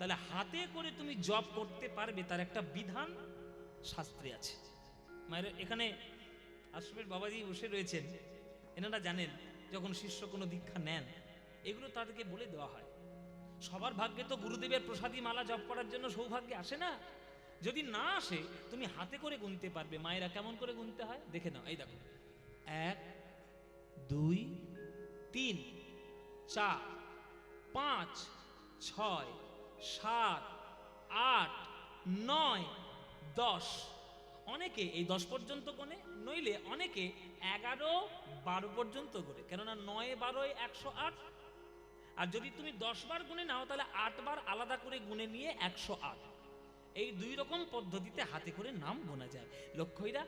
তাহলে হাতে করে তুমি জপ করতে পারবে তার একটা বিধান শাস্ত্রে আছে। মায়ের এখানে আশ্রমের বাবাজি বসে রয়েছেন, এনারা জানেন যখন শিষ্য কোনো দীক্ষা নেন এগুলো তাদেরকে বলে দেওয়া হয়। সবার ভাগ্যে তো গুরুদেবের প্রসাদী মালা জপ করার জন্য সৌভাগ্যে আসে না। যদি না আসে তুমি হাতে করে গুনতে পারবে। মায়েরা কেমন করে গুনতে হয় দেখে নাও। এই দেখো, 1 2 3 4 5 6 7 8 9 10। অনেকে এই 10 পর্যন্ত গোনে, নইলে অনেকে 11 12 পর্যন্ত করে, কেননা 9 12 108। আর যদি তুমি 10 বার গুনে নাও তাহলে 8 বার আলাদা করে গুনে নিয়ে 108। এই 2 রকম পদ্ধতিতে হাতে করে নাম গোনা যায়। লক্ষ্যইরা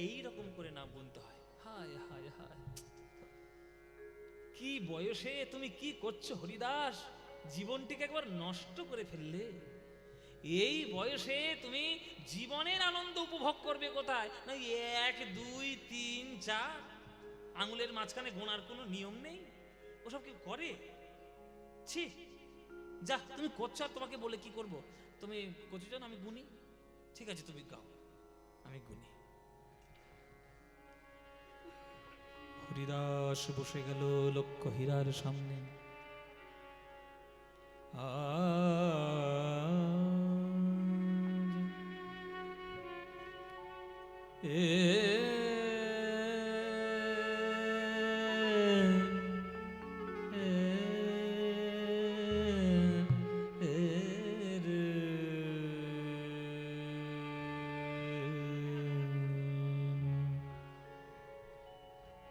এই রকম করে নাম গুনতে হয়। হায় হায় হায়, কি বয়সে তুমি কি করছো হরিদাস, জীবনটিকে একবার নষ্ট করে ফেললে। এই বয়সে তুমি জীবনের আনন্দ উপভোগ করবে কোথায়? না 1 2 3 4 আঙুলের মাঝখানে গোনার কোনো নিয়ম নেই। ওসব কি করে? ছি, যা তুমি করছো, আর তোমাকে বলে কি করব? তুমি করছো জানো আমি গুনি, ঠিক আছে তুমি গাও, আমি গুনি। হরিদাস বসে গেল লক্ষ্য হীরার সামনে।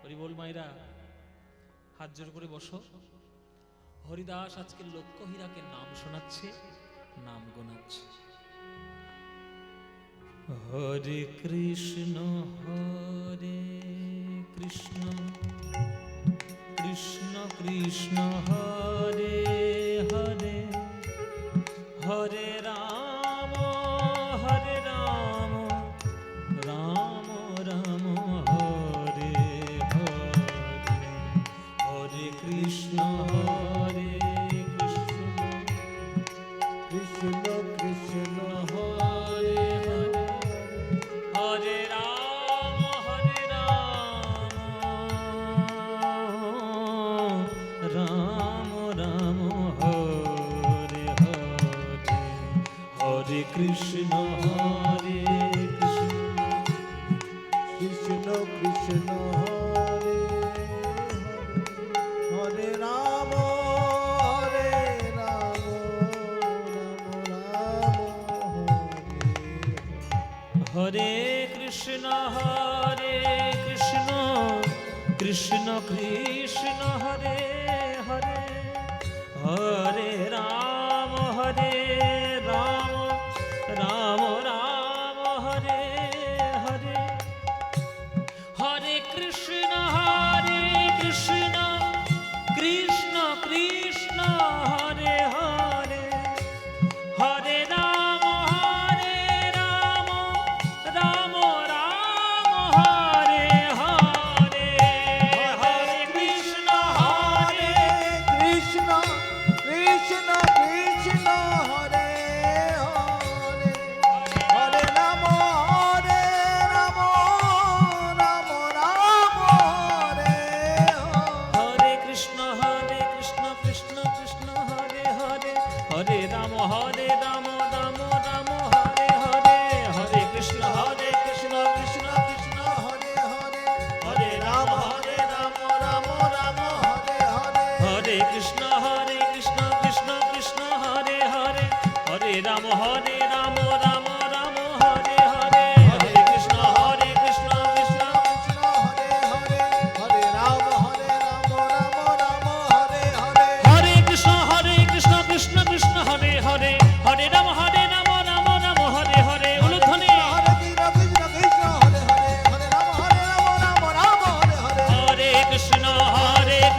হরিবোল মায়েরা, হাত জোর করে বসো। হরিদাস আজকে লক্ষ্য হীরাকে নাম শোনাচ্ছে, নাম গোনাচ্ছে। হরে কৃষ্ণ কৃষ্ণ কৃষ্ণ হরে হরে, হরে রাম রাম রাম হরে হরে, হরে কৃষ্ণ কৃষ্ণ কৃষ্ণ হরে হরে, হরে রাম রাম রাম হরে হরে, হরে কৃষ্ণ কৃষ্ণ কৃষ্ণ হরে হরে, হরে রাম রাম হরে কৃষ্ণ কৃষ্ণ কৃষ্ণ হরে হরে, হরে রাম রাম রাম হরে হরে, হরে কৃষ্ণ কৃষ্ণ কৃষ্ণ হরে হরে, হরে রাম রাম রাম হরে হরে, হরে কৃষ্ণ কৃষ্ণ কৃষ্ণ হরে হরে, হরে রাম রাম হরে হরে, কৃষ্ণ কৃষ্ণ কৃষ্ণ হরে হরে, হরে রাম রাম রাম হরে হরে, হরে কৃষ্ণ কৃষ্ণ কৃষ্ণ হরে হরে, হরে রাম রাম রাম হরে হরে, হরে কৃষ্ণ কৃষ্ণ কৃষ্ণ হরে হরে, হরে রাম রাম রাম হরে হরে, হরে কৃষ্ণ কৃষ্ণ কৃষ্ণ হরে হরে, হরে রাম রাম হরে হরে, হরে কৃষ্ণ কৃষ্ণ কৃষ্ণ হরে হরে, হরে রাম রাম হরে হরে। উলুধ্বনি হরে কৃষ্ণ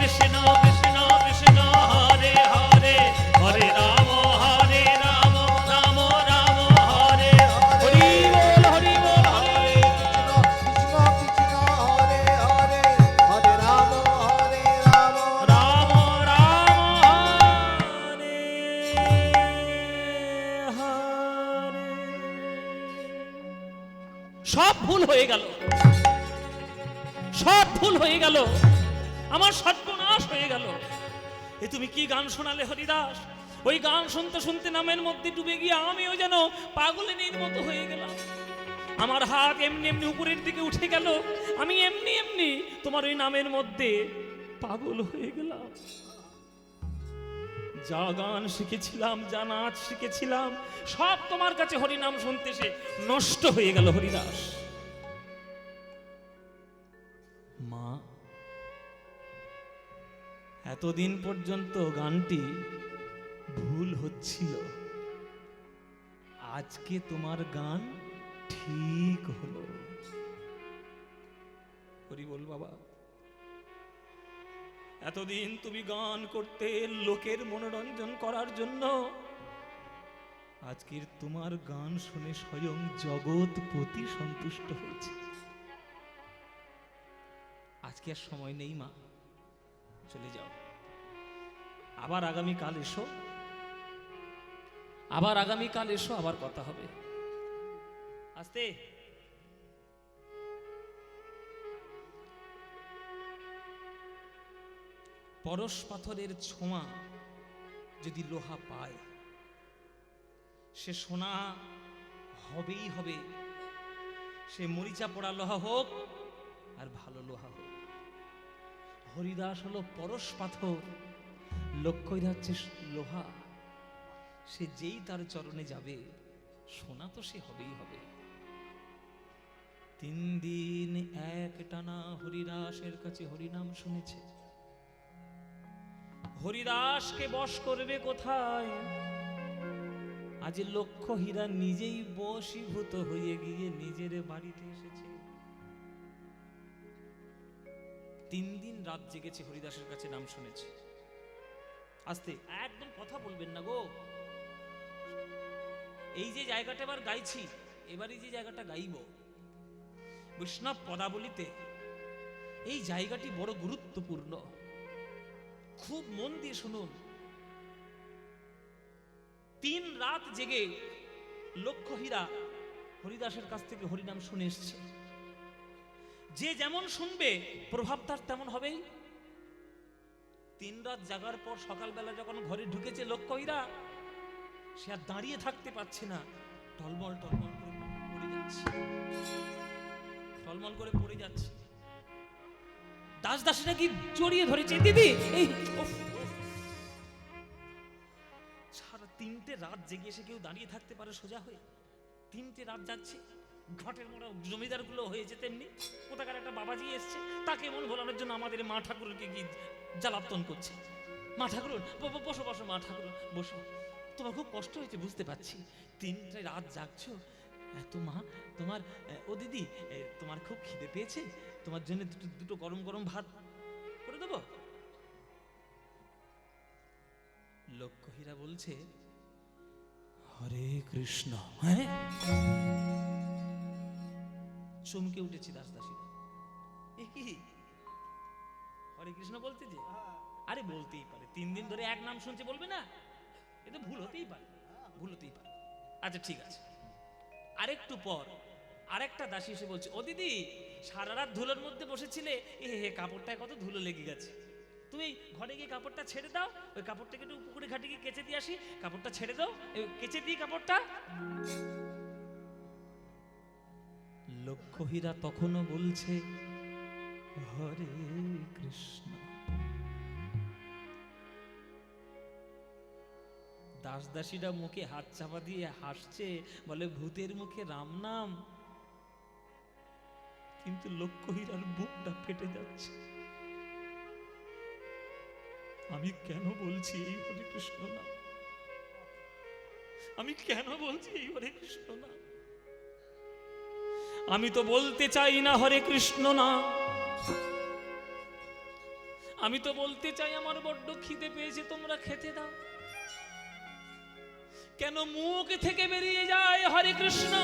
কৃষ্ণ কৃষ্ণ কৃষ্ণ হরে হরে, হরে রাম রাম রাম সব ভুল হয়ে গেল, সব ভুল হয়ে গেল, আমার সর্বনাশ হয়ে গেল। এ তুমি কি গান শোনালে হরিদাস? ওই গান শুনতে শুনতে নামের মধ্যে ডুবে গিয়ে আমিও যেন পাগলের মতো হয়ে গেলাম। আমার হাত এমনি এমনি উপরের দিকে উঠে গেল, আমি এমনি এমনি তোমার ওই নামের মধ্যে পাগল হয়ে গেলাম। যা গান শিখেছিলাম, যা নাচ শিখেছিলাম, সব তোমার কাছে হরিনাম শুনতে সে নষ্ট হয়ে গেল হরিদাস। মা, এতদিন পর্যন্ত গানটি ভুল হচ্ছিল, আজকে তোমার গান ঠিক হলো। হরি বল বাবা। এতদিন তুমি গান করতে লোকের মনোরঞ্জন করার জন্য, আজকের তোমার গান শুনে স্বয়ং জগৎপতি সন্তুষ্ট হয়েছে। আজকে আর সময় নেই মা, চলে যাও। আবার আগামীকাল এসো, আবার আগামীকাল এসো, আবার কথা হবে। আস্তে। পরশ পাথরের ছোঁয়া যদি লোহা পায়, সে সোনা হবেই হবে। সে মরিচা পোড়া লোহা হোক আর ভালো লোহা হোক। হরিদাস হলো পরশ পাথর, লক্ষ্যই হচ্ছে লোহা। সে যেই তার চরণে যাবে, সোনা তো সে হবেই হবে। 3 দিন এক টানা হরিদাসের কাছে হরিনাম শুনেছে। হরিদাসকে বশ করবে কোথায়? আজ লক্ষ্য হীরা নিজেই বশীভূত হয়ে গিয়ে নিজের বাড়িতে এসেছে। 3 দিন রাত জেগেছে, হরিদাসের কাছে নাম শুনেছে। আস্তে, একদম কথা বলবেন না গো। এই যে জায়গাটা এবার গাইছি, এবারে যে জায়গাটা গাইব বৈষ্ণব পদাবলিতে, এই জায়গাটি বড় গুরুত্বপূর্ণ। খুব মন দিয়ে শুনুন। 3 রাত জেগে লক্ষ্য হীরা হরিদাসের কাছ থেকে হরিনাম শুনে এসছে। যে যেমন শুনবে প্রভাব তার তেমন হবেই। 3 রাত জাগার পর সকালবেলা যখন ঘরে ঢুকেছে লক্ষ্য হীরা, সে আর দাঁড়িয়ে থাকতে পারছে না, টলমল টলমল করে পড়ে যাচ্ছে, টলমল করে পড়ে যাচ্ছে। দাস দাসীরা কি জড়িয়ে ধরেছে, দিদি এই সারা 3টে রাত জেগে এসে কেউ দাঁড়িয়ে থাকতে পারে সোজা হয়ে? 3টে রাত যাচ্ছে, ঘাটের মোড়া জমিদার গুলো হয়েছে তেমনি। কোথাকার একটা বাবাজি এসছে, তাকে মন ভোলানোর জন্য আমাদের মা ঠাকুরকে কি জ্বালাতন করছে। মা ঠাকুর বসো বসো, মা ঠাকুর বসো, তোমার খুব কষ্ট হয়েছে বুঝতে পারছি, 3টে রাত জাগছো এত। মা তোমার, ও দিদি তোমার খুব খিদে পেয়েছে, তোমার জন্য দুটো গরম গরম ভাত করে দেবো। লক্ষ্য হীরা বলছে হরে কৃষ্ণ। হ্যাঁ, চমকে উঠেছি দাস দাসীরা। এ কি হরে কৃষ্ণ বলতে যে? আরে বলতেই পারে, 3 দিন ধরে এক নাম শুনছে, বলবে না? এ তো ভুল হতেই পারে, ভুল হতেই পারে। আচ্ছা ঠিক আছে। আরেকটু পর আরেকটা দাসী এসে বলছে, ও দিদি সারা রাত ধুলোর মধ্যে বসেছিলে, হে কাপড়টায় কত ধুলো লেগে গেছে, তুমি ঘরে গিয়ে কাপড়টা ছেড়ে দাও, ওই কাপড়টাকে একটু পুকুরে ঘাটে গিয়ে কেচে দিয়ে আসি, কাপড়টা ছেড়ে দাও, কেচে দিয়ে কাপড়টা। লক্ষ্য হীরা তখনও বলছে হরে কৃষ্ণ। দাস দাসীরা মুখে হাত চাপা দিয়ে হাসছে, বলে ভূতের মুখে রাম নাম। কিন্তু লক্ষ্য হীরার বুকটা ফেটে যাচ্ছে। আমি কেন বলছি এই হরে কৃষ্ণ নাম? আমি কেন বলছি এই হরে কৃষ্ণ নাম? আমি তো বলতে চাই না হরে কৃষ্ণ নাম, আমি তো বলতে চাই আমার বড্ড খিদে পেয়েছে, তোমরা খেতে দাও। কেন মুখ থেকে বেরিয়ে যায় হরে কৃষ্ণ?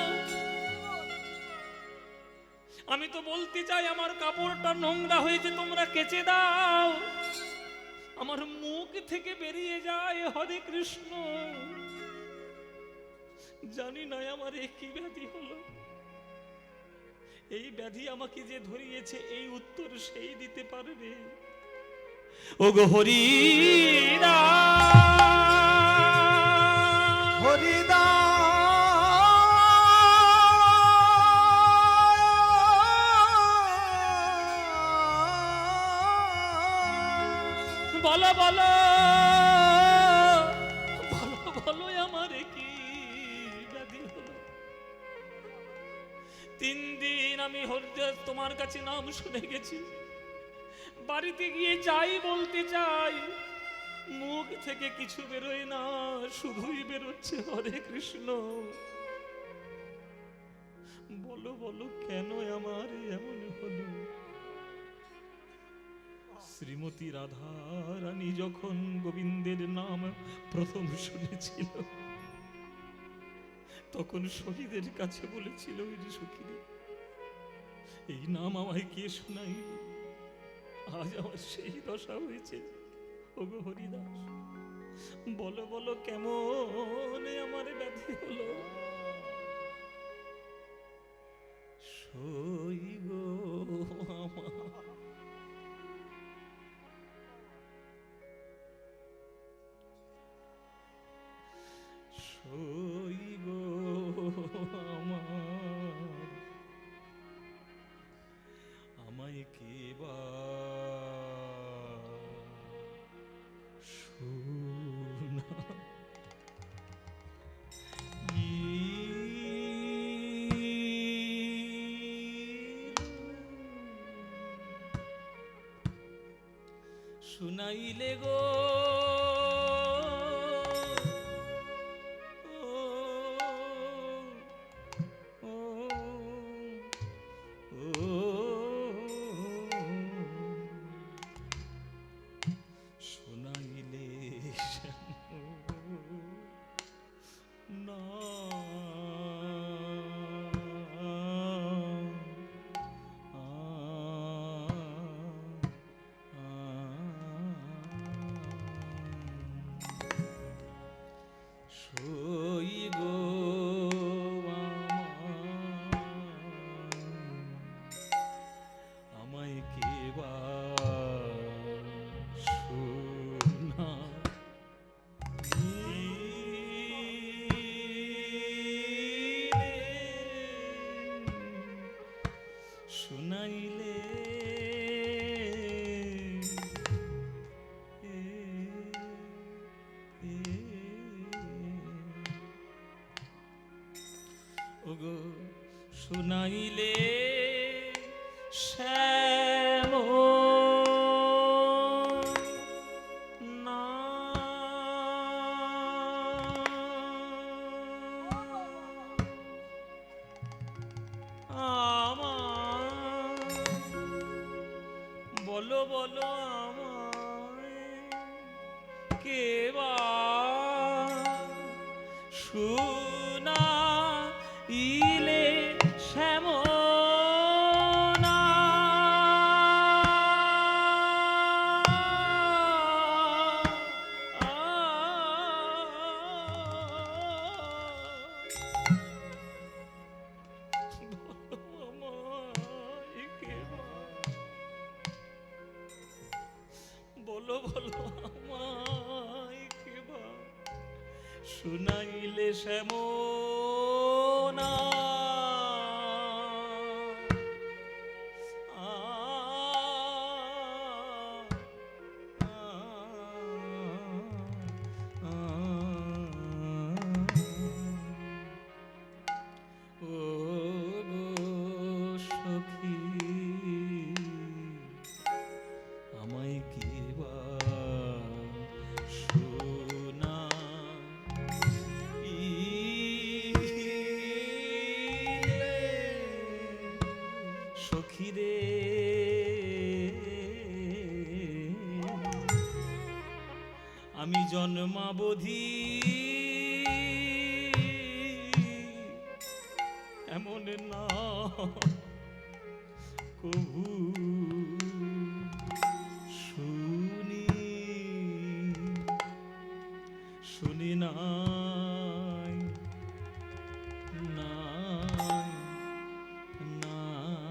আমি তো বলতে চাই আমার কাপড়টা নোংরা হয়েছে, তোমরা কেচে দাও। আমার মুখ থেকে বেরিয়ে যায় হরে কৃষ্ণ। জানি না আমার কি ব্যাধি হলো, এই ব্যাধি আমাকে যে ধরিয়েছে এই উত্তর সেই দিতে পারবে। ওগো হরিদা হরিদা বলো বলো বলো বলো আমার কি ব্যাধি হলো। 3 দিন আমি হরিদাস তোমার কাছে নাম শুনে গেছি, বাড়িতে গিয়ে যাই বলতে চাই মুখ থেকে কিছু বেরোয় না, শুধুই বেরোচ্ছে হরে কৃষ্ণ। বলো বলো কেন আমার এমন হলো। শ্রীমতী রাধা রানী যখন গোবিন্দের নাম প্রথম শুনেছিল তখন শহীদের কাছে বলেছিল, সখী এই নাম আমায় কে শোনাই, আজ আমার সেই দশা হয়েছে। ওগো হরিদাস বলো বলো কেমন আমার ব্যাধি হলো। সই গো আমার সই গো আমার, আমায় কে বা শুনাইলে গো শুনাইলে না সই গো আমায় কে বা শুনাইলে ওগো শুনাইলে শ্যাম না আমার বলো বলো আমায় কে বা শুনাইলে শ্যাম না বলো বলো আমায় কে বা শুনাইলে শ্যাম না ও গো সখী আমায় কে বা সখী রে আমি জন্মাবধি এমন না কভু শুনি শুনি নাই নাই নাই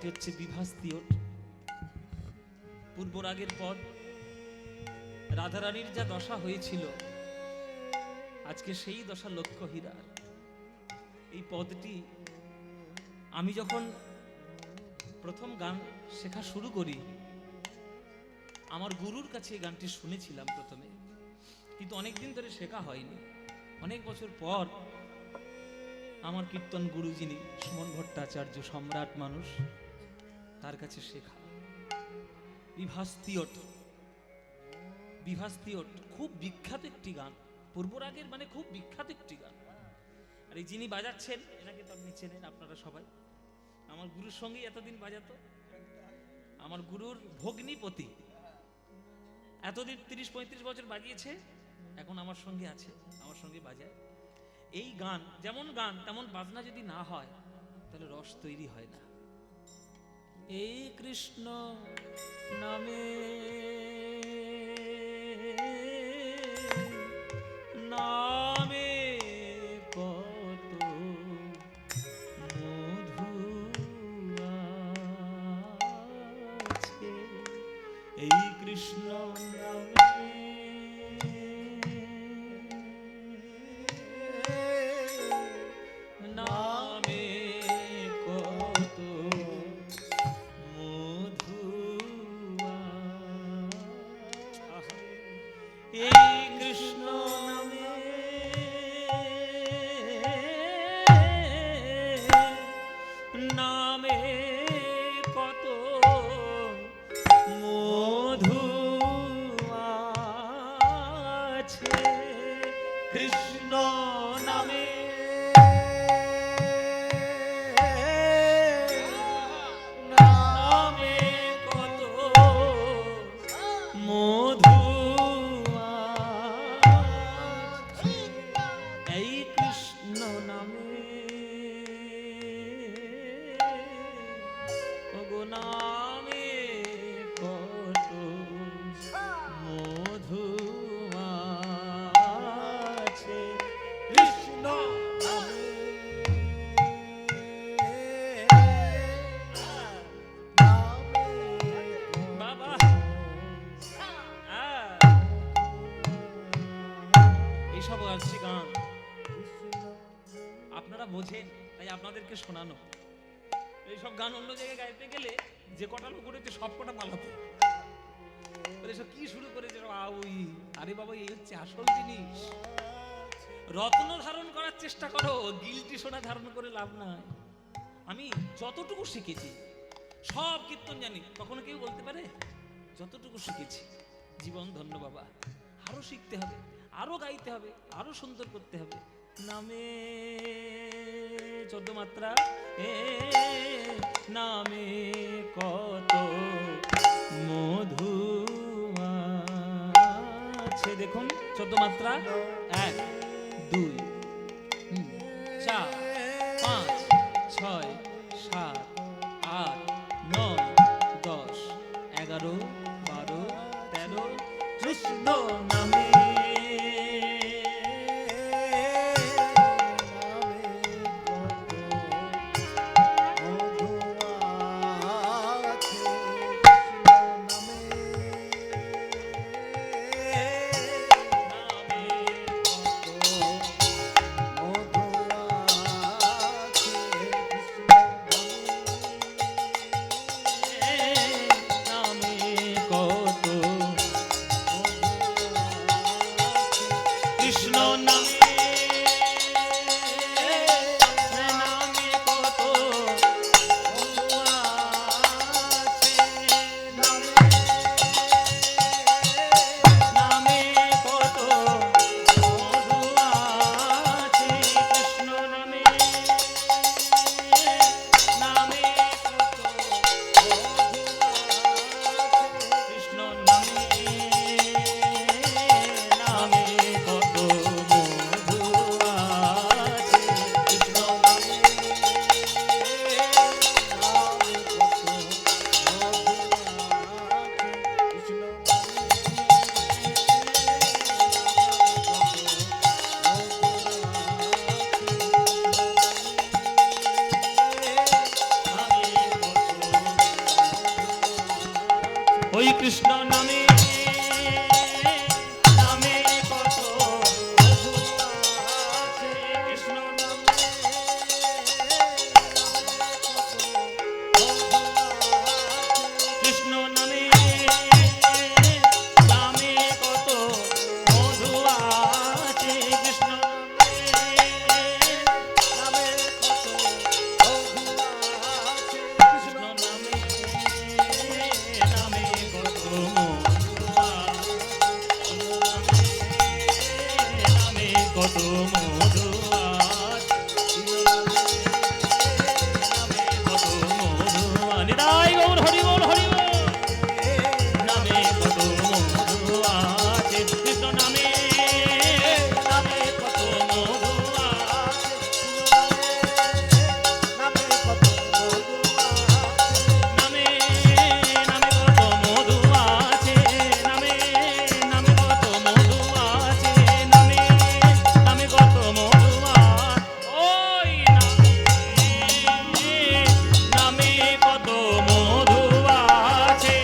গানটি হচ্ছে বিভাস্তিয়ট। পূর্বরাগের পদ। রাধারানীর যা দশা হয়েছিল, আজকে সেই দশা লক্ষ্য হীরার। এই পদটি আমি যখন প্রথম গান শেখা শুরু করি, আমার গুরুর কাছে এই গানটি শুনেছিলাম প্রথমে, কিন্তু অনেকদিন ধরে শেখা হয়নি। অনেক বছর পর আমার কীর্তন গুরু, যিনি সুমন ভট্টাচার্য, সম্রাট মানুষ, তার কাছে শেখা বিভাস্তিয়ট। বিভাস্তিয়ট খুব বিখ্যাত একটি গান, পূর্বরাগের মানে খুব বিখ্যাত একটি গান। আর এই যিনি বাজাচ্ছেন, এনাকে তো আপনি চেনেন আপনারা সবাই, আমার গুরুর সঙ্গেই এতদিন বাজাতো। আমার গুরুর ভগ্নিপতি, এতদিন 30-35 বছর বাজিয়েছে, এখন আমার সঙ্গে আছে, আমার সঙ্গে বাজায়। এই গান যেমন গান তেমন বাজনা যদি না হয় তাহলে রস তৈরি হয় না। এই কৃষ্ণ নামে নামে কত মধু আছে, এই কৃষ্ণ নামে নামে কত মধু আছে, এই কৃষ্ণ নামে নামে কত মধু আছে, কৃষ্ণ নামে নামে কত মধু আছে, এই কৃষ্ণ নামে ওগো নামে কত মধু আছে, কৃষ্ণ নামে বাবা। এইসব আসছে গান আপনারা বোঝেন, তাই আপনাদেরকে শোনানো। এইসব গান অন্য জায়গায় গাইতে গেলে যে কটা লোক করেছে সব কটা পালাতো, এসব কি শুরু করেছে ওই। আরে বাবা, এই হচ্ছে আসল জিনিস। রত্ন ধারণ করার চেষ্টা করো, গিলটি সোনা ধারণ করে লাভ নাই। আমি যতটুকু শিখেছি, সব কীর্তন জানি, কখনো কেউ বলতে পারে? যতটুকু শিখেছি, জীবন ধন্য বাবা। আরো শিখতে হবে, আরো গাইতে হবে, আরো সুন্দর করতে হবে। নামে 14 মাত্রা, নামে কত মধু আছে। দেখুন 14 মাত্রা, 1 2 4 5 6 7 8 9 10 11 12 13, কৃষ্ণ নামে ওই কৃষ্ণ নামে নামে কত আছে, কৃষ্ণ নামে কৃষ্ণ নামে নামে কত মধু আছে, কৃষ্ণ নামে কত কৃষ্ণ নামে নামে কত মধু আছে, নামে কত মধু নিতাই গৌর হরি বল হরি বল। নামে কত মধু আছে, কৃষ্ণ নামে নামে কত মধু আছে, নামে কত নামে নামে কত মধু আছে, নামে নামে কত মধু আছে, নামে নামে কত মধু আছে, ওই নামে কত মধু আছে,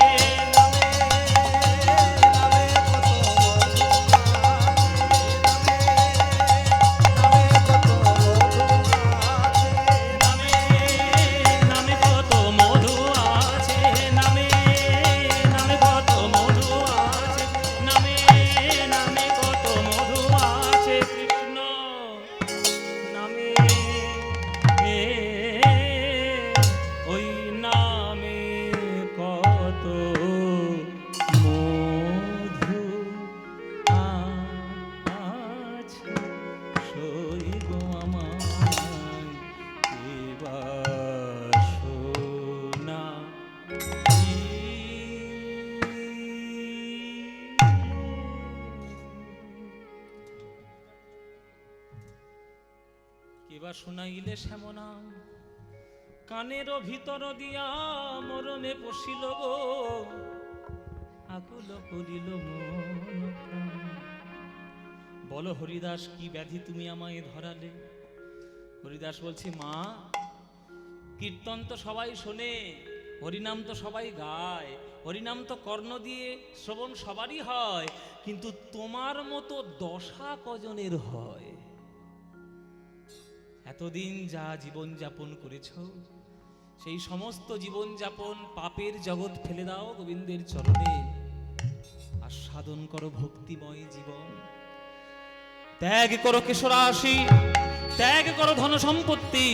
নামে নামে কত মধু আছে, নামে নামে কত মধু আছে, নামে নামে কত মধু আছে, কৃষ্ণ নামে ওই নামে কত মধু আছে, সই গো আমায় এবার শোনা এবার শোনাইলে শ্যামনাম কানের ভিতর দিয়া মরমে পশিল গো, আকুল করিল মন প্রাণ। বলো হরিদাস কি ব্যাধি তুমি আমায় ধরালে? হরিদাস বলছে, মা কীর্তন তো সবাই শোনে, হরিনাম তো সবাই গায়, হরিনাম তো কর্ণ দিয়ে শ্রবণ সবারই হয়, কিন্তু তোমার মতো দশা কজনের হয়? এতদিন যা জীবন যাপন করেছ, সেই সমস্ত জীবন যাপন পাপের জগৎ ফেলে দাও গোবিন্দের চরণে, আর সাধন করো ভক্তিময় জীবন। ত্যাগ করো কেশরাশি, ত্যাগ করো ধন সম্পত্তি,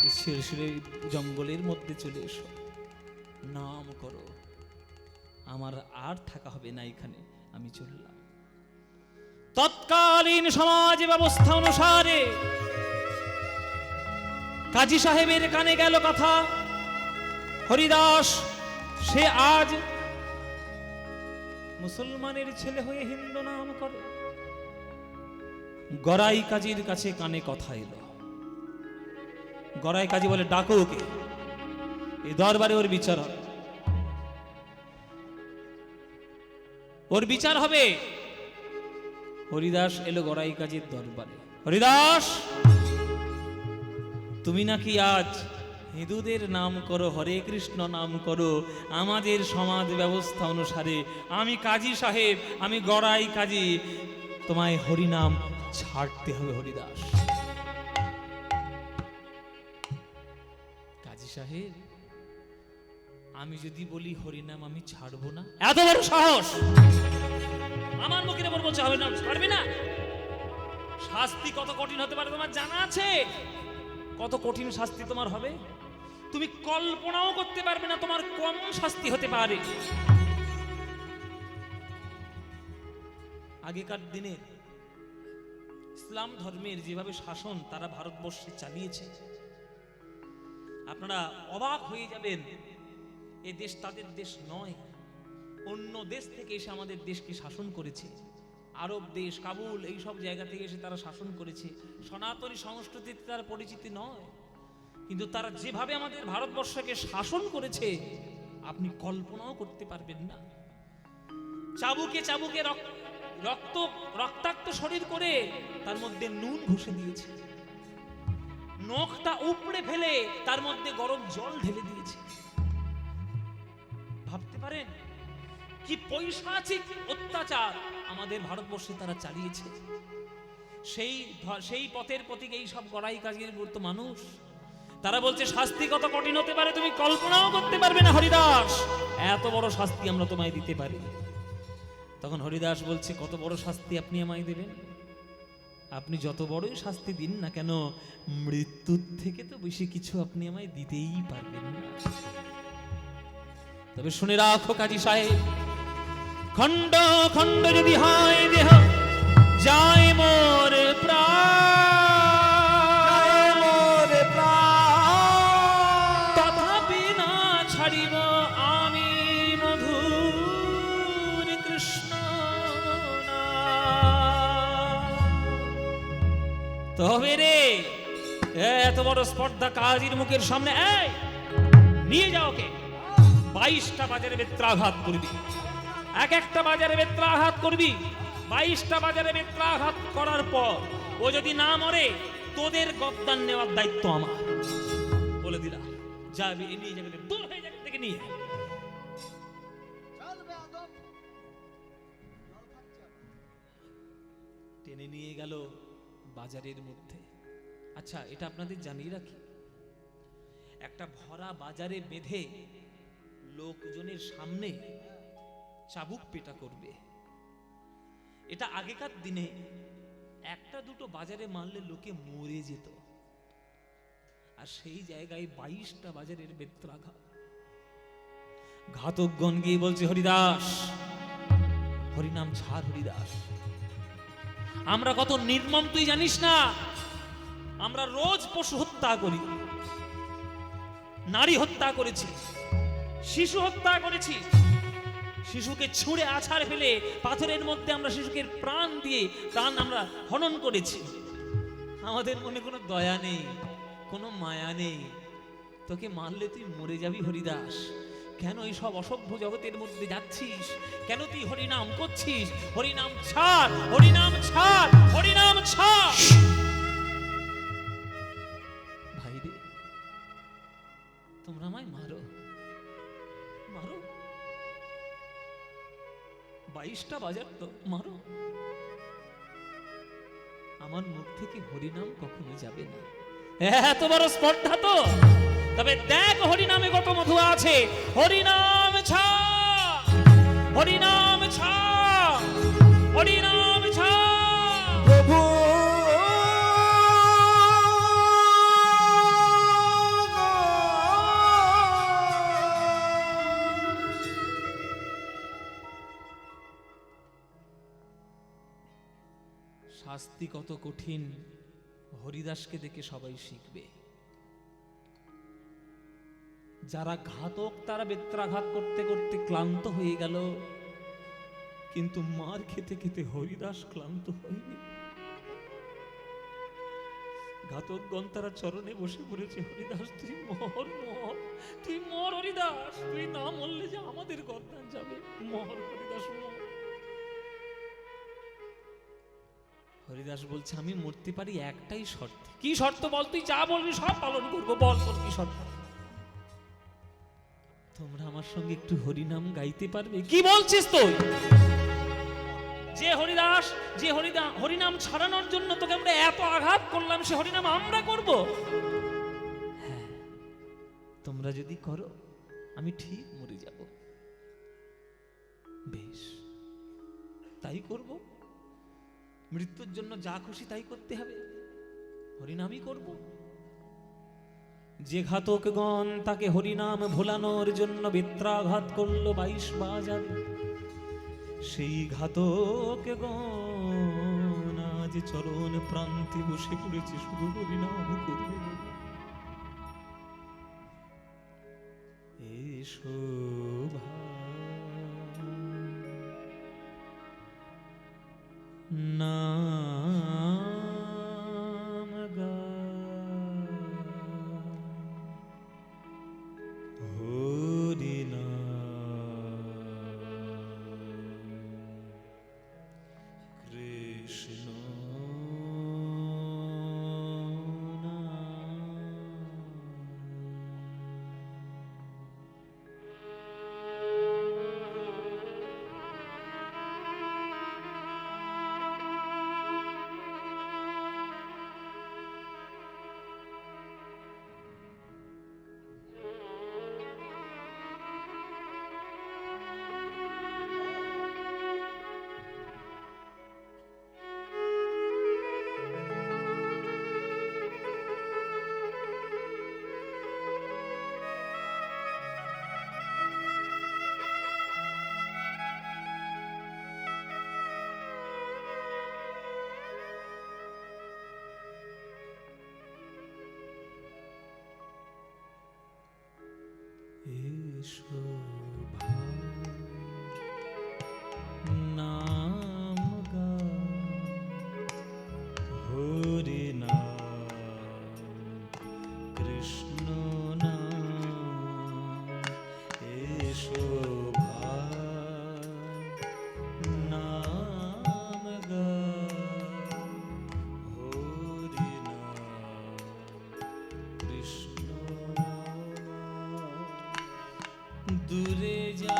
ঈশ্বরের জঙ্গলের মধ্যে চলে এসো, নাম করো। আমার আর থাকা হবে না এখানে, আমি চললাম। তৎকালীন সমাজ ব্যবস্থা অনুসারে কাজী সাহেবের কানে গেল কথা, হরিদাস সে আজ মুসলমানের ছেলে হয়ে হিন্দু নাম করে। গড়াই কাজীর কাছে কানে কথা এলো। গড়াই কাজী বলে, ডাকো ওকে, এই দরবারে ওর বিচার হবে, ওর বিচার হবে। হরিদাস এলো গড়াই কাজীর দরবারে। হরিদাস, তুমি নাকি আজ হিন্দুদের নাম করো, হরে কৃষ্ণ নাম করো, আমাদের সমাজ ব্যবস্থা অনুসারে আমি কাজী সাহেব, আমি গড়াই কাজী, তোমায় হরিনাম ছাড়তে হবে। হরিদাস, কাজী সাহেব আমি যদি বলি হরিনাম আমি ছাড়বো না, এত বড় সাহস আমার মুখের উপর বলছে হরিনাম ছাড়বে না? শাস্তি কত কঠিন হতে পারে তোমার জানা আছে? কত কঠিন শাস্তি তোমার হবে তুমি কল্পনাও করতে পারবে না, তোমার কম শাস্তি হতে পারে। আগেকার দিনে ইসলাম ধর্মের যেভাবে শাসন তারা ভারতবর্ষে চালিয়েছে, আপনারা অবাক হয়ে যাবেন। এ দেশ তাদের দেশ নয়, অন্য দেশ থেকে এসে আমাদের দেশকে শাসন করেছে। আরব দেশ, কাবুল, এই সব জায়গা থেকে এসে তারা শাসন করেছে। সনাতনী সংস্কৃতিতে তারা পরিচিতি নয়, কিন্তু তারা যেভাবে আমাদের ভারতবর্ষকে শাসন করেছে আপনি কল্পনাও করতে পারবেন না। চাবুকে চাবুকে রক্তাক্ত শরীর করে তার মধ্যে নুন ঘষে দিয়েছে, নখটা উপড়ে ফেলে তার মধ্যে গরম জল ঢেলে দিয়েছে। পারেন কি পৈশাচিক অত্যাচার আমাদের ভারতবর্ষে তারা চালিয়েছে? সেই পথের প্রতীক এই সব গড়াই কাজের মূর্ত মানুষ। তারা বলছে শাস্তি কত কঠিন হতে পারে তুমি কল্পনাও করতে পারবে না হরিদাস, এত বড় শাস্তি আমরা তোমায় দিতে পারি। তখন হরিদাস বলছে কত বড় শাস্তি আপনি আমায় দেবেন? আপনি যত বড়ই শাস্তি দিন না কেন, মৃত্যুর থেকে তো বেশি কিছু আপনি আমায় দিতেই পারবেন না। তবে শুনে রাখো কাজী সাহেব, খণ্ড খণ্ড যদি হয় দেহ, যায় মোর প্রাণ, তথাপি না ছাড়িব আমি মধুর কৃষ্ণ নাম। তবে রে এত বড় স্পর্ধা কাজীর মুখের সামনে, এই নিয়ে যাও কে 22টা বাজারে বেত্রাঘাত করবি, এক একটা বাজারে বেত্রাঘাত করবি। 22টা বাজারে বেত্রাঘাত করার পর ও যদি না মরে, তোদের গদ্দান নেওয়ার দায়িত্ব আমার। বলে দিলাম যাবি, নিয়ে যাবে, দূর হয়ে যাবে থেকে নিয়ে। টেনে নিয়ে গেল বাজারের মধ্যে। আচ্ছা, এটা আপনাদের জানিয়ে রাখি, একটা ভরা বাজারে বেঁধে লোকজনের সামনে চাবুক পেটা করবে, এটা আগেকার দিনে একটা দুটো বাজারে মারলে লোকে মরে যেত, আর সেই জায়গায় 22টা বাজারের বেত্রাঘাত। ঘাতকগণ গিয়ে বলছে হরিদাস, হরিনাম ছাড় হরিদাস, আমরা কত নির্মম তুই জানিস না? আমরা রোজ পশু হত্যা করি, নারী হত্যা করেছি, শিশু হত্যা করেছি, শিশুকে ছুঁড়ে আছাড় ফেলে পাথরের মধ্যে আমরা শিশুকে প্রাণ দিয়ে আমরা হনন করেছি। আমাদের মনে কোনো দয়া নেই, কোনো মায়া নেই, তোকে মারলে তুই মরে যাবি হরিদাস। কেন এই সব অসভ্য জগতের মধ্যে যাচ্ছিস? কেন তুই হরিনাম করছিস? হরিনাম ছাড়, হরিনাম ছাড়, হরিনাম ছাড়। ভাই রে, তোমরা আমায় মারো, মারো, 22টা বাজার তো মারো, আমার মুখ থেকে হরিনাম কখনো যাবে না। এত বড় স্পর্ধা তো, তবে দেখ হরিনামে কত মধু আছে। হরিনাম ছাড়, হরিনাম ছাড়, হরিনাম ছাড়। প্রভু শাস্তি কত কঠিন হরিদাসকে দেখে সবাই শিখবে। যারা ঘাতক তারা বেত্রাঘাত করতে করতে ক্লান্ত হয়ে গেল, কিন্তু মার খেতে খেতে হরিদাস ক্লান্ত হয়নি। ঘাতকগণ তারা চরণে বসে পড়েছে, হরিদাস তুই মর, মর, তুই মর হরিদাস, তুই না মরলে যে আমাদের গর্দান যাবে, মর হরিদাস মর। হরিদাস বলছে আমি মরতে পারি একটাই শর্তে। কি শর্ত বল? তুই যা বলবি সব পালন করবো, বল তোর কি শর্ত? তোমরা আমার সঙ্গে একটু হরিনাম গাইতে পারবে? কি বলছিস তুই? যে হরিদাস, যে হরিনাম ছাড়ানোর জন্য তোকে আমরা এত আঘাত করলাম, সে হরিনাম আমরা করব? হ্যাঁ, তোমরা যদি করো আমি ঠিক মরে যাব। বেশ, তাই করব। মৃত্যুর জন্য যা খুশি তাই করতে হবে, হরিনামই করব। যে ঘাতকগণ তাকে হরিনাম ভোলানোর জন্য বেত্রাঘাত করলো 22 বাজারে, সেই ঘাতকগণ আজ চরণ প্রান্তে বসে পড়েছে, শুধু হরিনাম করবে। এসো নাম গা হরি নাম কৃষ্ণ নাম। শোভা নাম হরি নাম কৃষ্ণ নাম এ শোভা নাম হরি নাম কৃষ্ণ দূরে যাবে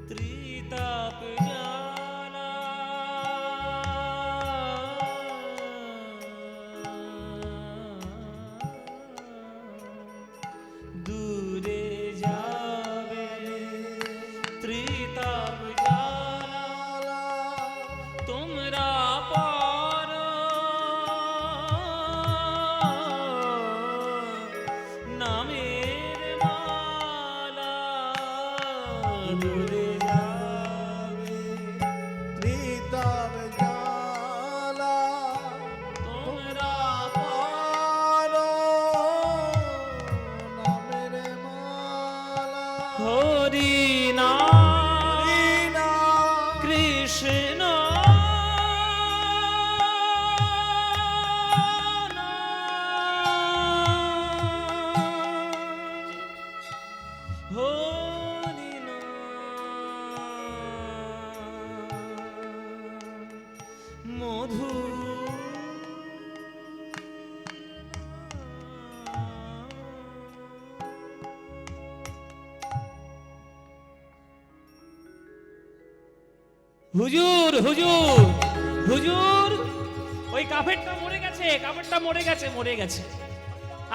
ত্রিতাপ জানা দূরে যাবে ত্রিতাপ জানা তোমরা পার নামের মালা দূরে যাবে ত্রিতাপ জালা তোমরা পারো নামের মালা হরি নাম হরিনা কৃষ্ণ হরি মধু হুজুর হুজুর হুজুর ওই কাফেরটা মরে গেছে, কাফেরটা মরে গেছে, মরে গেছে।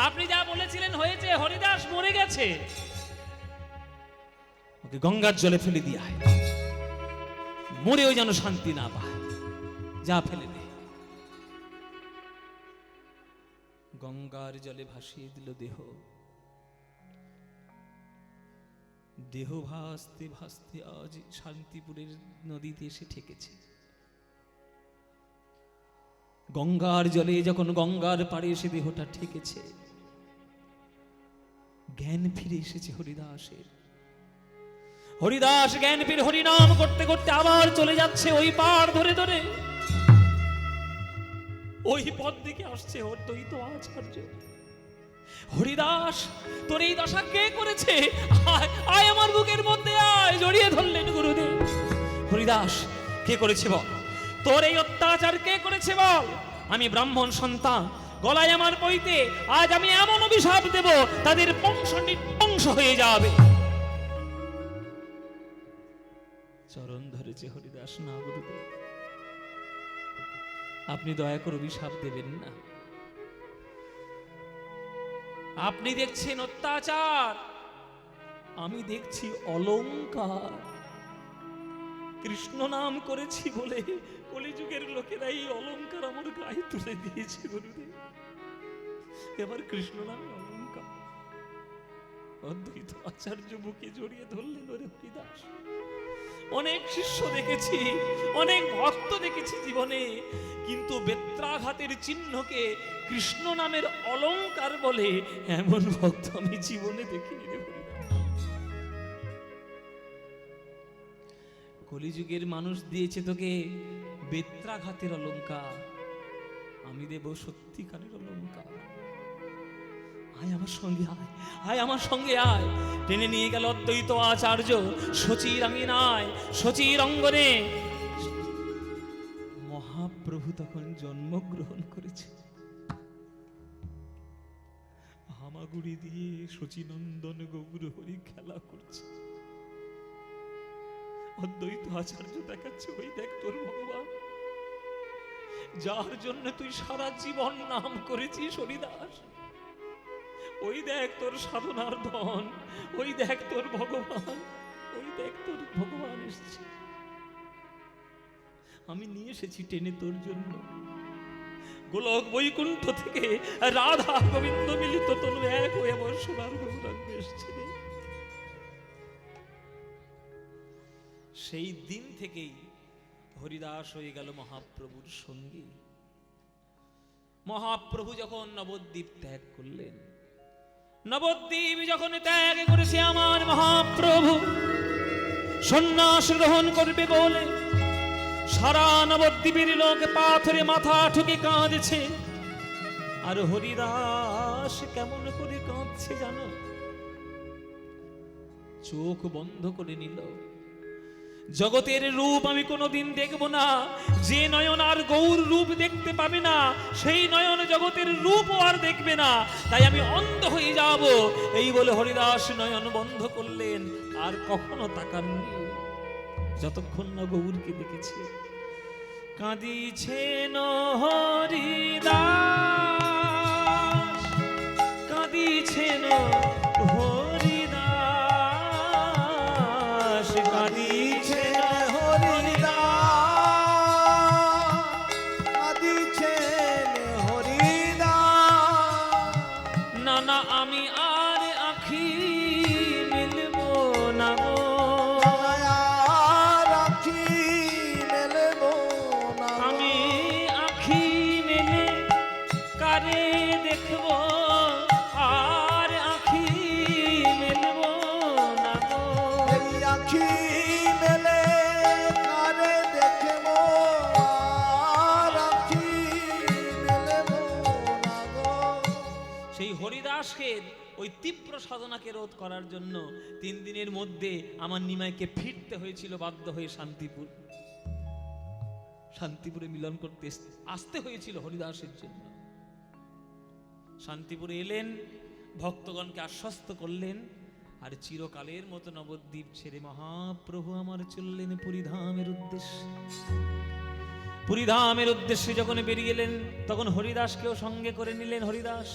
আপনি যা বলেছিলেন হয়েছে, হরিদাস মরে গেছে। ওকে গঙ্গার জলে ফেলে দিয়ে আয়, মরেও যেন শান্তি না পায়। যা ফেলে দে। গঙ্গার জলে ভাসিয়ে দিল দেহ। দেহ ভাসতে ভাসতে আজ শান্তিপুরের নদীতে এসে ঠেকেছে। গঙ্গার জলে যখন গঙ্গার পাড়ে এসে দেহটা ঠেকেছে, জ্ঞান ফিরে এসেছে হরিদাসের। হরিদাস জ্ঞান ফিরে হরিনাম করতে করতে আবার চলে যাচ্ছে ওই পাড় ধরে ধরে। ওই পথ দিকে আসছে অদ্বৈত আচার্য। হরিদাস, তোর এই দশা কে করেছে? আয় আয় আমার বুকের মধ্যে আয়। জড়িয়ে ধরলেন গুরুদেব। হরিদাস, কে করেছে বল? তোর এই অত্যাচার কে করেছে বল? আমি ব্রাহ্মণ সন্তান, গলায় আমার পইতে আজ আমি এমন অভিশাপ দেব তাদের বংশ নির্বংশ হয়ে যাবে। চরণ ধরেছে হরিদাস। না গুরুদেব, আপনি দয়া করে অভিশাপ দেবেন না। আপনি দেখছেন অত্যাচার, আমি দেখছি অলংকার। কৃষ্ণ নাম করেছি বলে কলিযুগের লোকেরা এই অলংকার আমার গায়ে তুলে দিয়েছে গুরুদেব। এবার কৃষ্ণ নামে অলংকার। অদ্বৈত আচার্য বুকে জড়িয়ে ধরলেন। ওরে হরিদাস, অনেক শিষ্য দেখেছি, অনেক ভক্ত দেখেছি জীবনে, কিন্তু বেত্রাঘাতের চিহ্নকে কৃষ্ণ নামের অলংকার বলে এমন ভক্ত আমি জীবনে দেখিনি রে হরিদাস। কলিযুগের মানুষ দিয়েছে তোকে বেত্রাঘাতের অলংকার, আমি দেব সত্যিকারের অলংকার। আয় আমার সঙ্গে আয়, আয় আমার সঙ্গে আয়। টেনে নিয়ে গেল অদ্বৈত আচার্য শচীর আঙিনায়, শচীর অঙ্গনে। মহাপ্রভু তখন জন্মগ্রহণ করেছে। হামাগুড়ি দিয়ে শচীনন্দন গৌর হরি খেলা করছে। অদ্বৈত আচার্য দেখাচ্ছে, ওই দেখ তোর ভগবান, যার জন্য তুই সারা জীবন নাম করেছিস হরিদাস। ওই দেখ তোর সাধনার ধন, ওই দেখ তোর ভগবান, ওই দেখ তোর ভগবান এসেছে। আমি নিয়ে এসেছি টেনে তোর জন্য। গোলক বৈকুণ্ঠ থেকে রাধা গোবিন্দ মিলিত তনু এক হয়ে আমার সোনার গৌরাঙ্গে এসেছে। সেই দিন থেকেই হরিদাস হয়ে গেল মহাপ্রভুর সঙ্গী। মহাপ্রভু যখন নবদ্বীপ ত্যাগ করলেন, নবদ্বীপ যখন ত্যাগ করেছে আমার মহাপ্রভু, সন্ন্যাস গ্রহণ করবে বলে সারা নবদ্বীপের লোক পাথরে মাথা ঠুকে কাঁদছে। আর হরিদাস কেমন করে কাঁদছে জানো? চোখ বন্ধ করে নিল। জগতের রূপ আমি কোনোদিন দেখব না, যে নয়ন আর গৌর রূপ দেখতে পাবে না, সেই নয়ন জগতের রূপ আর দেখবে না, তাই আমি অন্ধ হয়ে যাব, এই বলে হরিদাস নয়ন বন্ধ করলেন, আর কখনো তাকাননি যতক্ষণ না গৌরকে দেখেছে। কাঁদিছেন হরিদাস, কাঁদিছেন হরিদাস, কাঁদিছেন না না আমি আর আখি মিলব না গো, আমি আখি মেলে কারে দেখব, আর আখি মেলব না গো, সেই হরিদাসকে ওই তীব্র সাধনাকে রোধ করার জন্য 3 দিনের মধ্যে আমার নিমাইকে ফিরতে হয়েছিল বাধ্য হয়ে শান্তিপুর। শান্তিপুরে মিলন করতে আসতে হয়েছিল হরিদাসের জন্য। শান্তিপুরে এলেন, ভক্তগণকে আশ্বস্ত করলেন, আর চিরকালের মতো নবদ্বীপ ছেড়ে মহাপ্রভু আমার চললেন পুরীধামের উদ্দেশ্যে। পুরীধামের উদ্দেশ্যে যখন বেরিয়ে এলেন, তখন হরিদাসকেও সঙ্গে করে নিলেন। হরিদাস,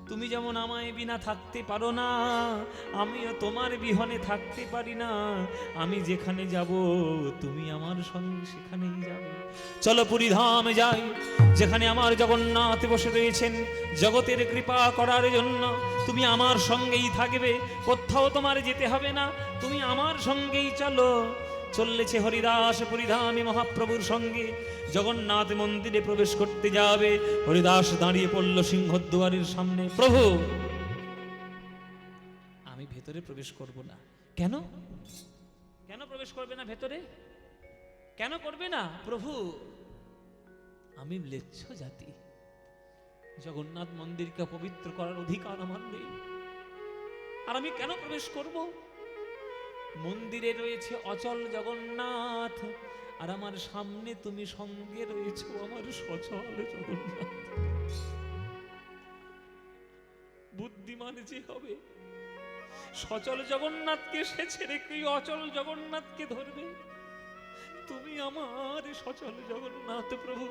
তুমি যেমন আমায় বিনা থাকতে পারো না, আমিও তোমার বিহনে থাকতে পারি না। আমি যেখানে যাব তুমি আমার সঙ্গে সেখানেই যাবে। চলো পুরীধামে যাই, যেখানে আমার জগন্নাথ বসে রয়েছেন জগতের কৃপা করার জন্য। তুমি আমার সঙ্গেই থাকবে, কোথাও তোমার যেতে হবে না, তুমি আমার সঙ্গেই চলো। চললেছে হরিদাস পুরীধামে মহাপ্রভুর সঙ্গে। জগন্নাথ মন্দিরে প্রবেশ করতে যাবে, হরিদাস দাঁড়িয়ে পড়ল সিংহদ্বারের সামনে। প্রভু, আমি ভেতরে প্রবেশ করব না। কেন? কেন প্রবেশ করবে না ভেতরে? কেন করবে না? প্রভু, আমি ম্লেচ্ছ জাতি, জগন্নাথ মন্দিরকে পবিত্র করার অধিকার আমার নেই, আর আমি কেন প্রবেশ করব? মন্দিরে রয়েছে অচল জগন্নাথ, আর আমার সামনে তুমি সঙ্গে রয়েছে আমার সচল জগন্নাথ। বুদ্ধিমান যে হবে, সচল জগন্নাথকে সে ছেড়ে কি অচল জগন্নাথকে ধরবে? তুমি আমার সচল জগন্নাথ প্রভু,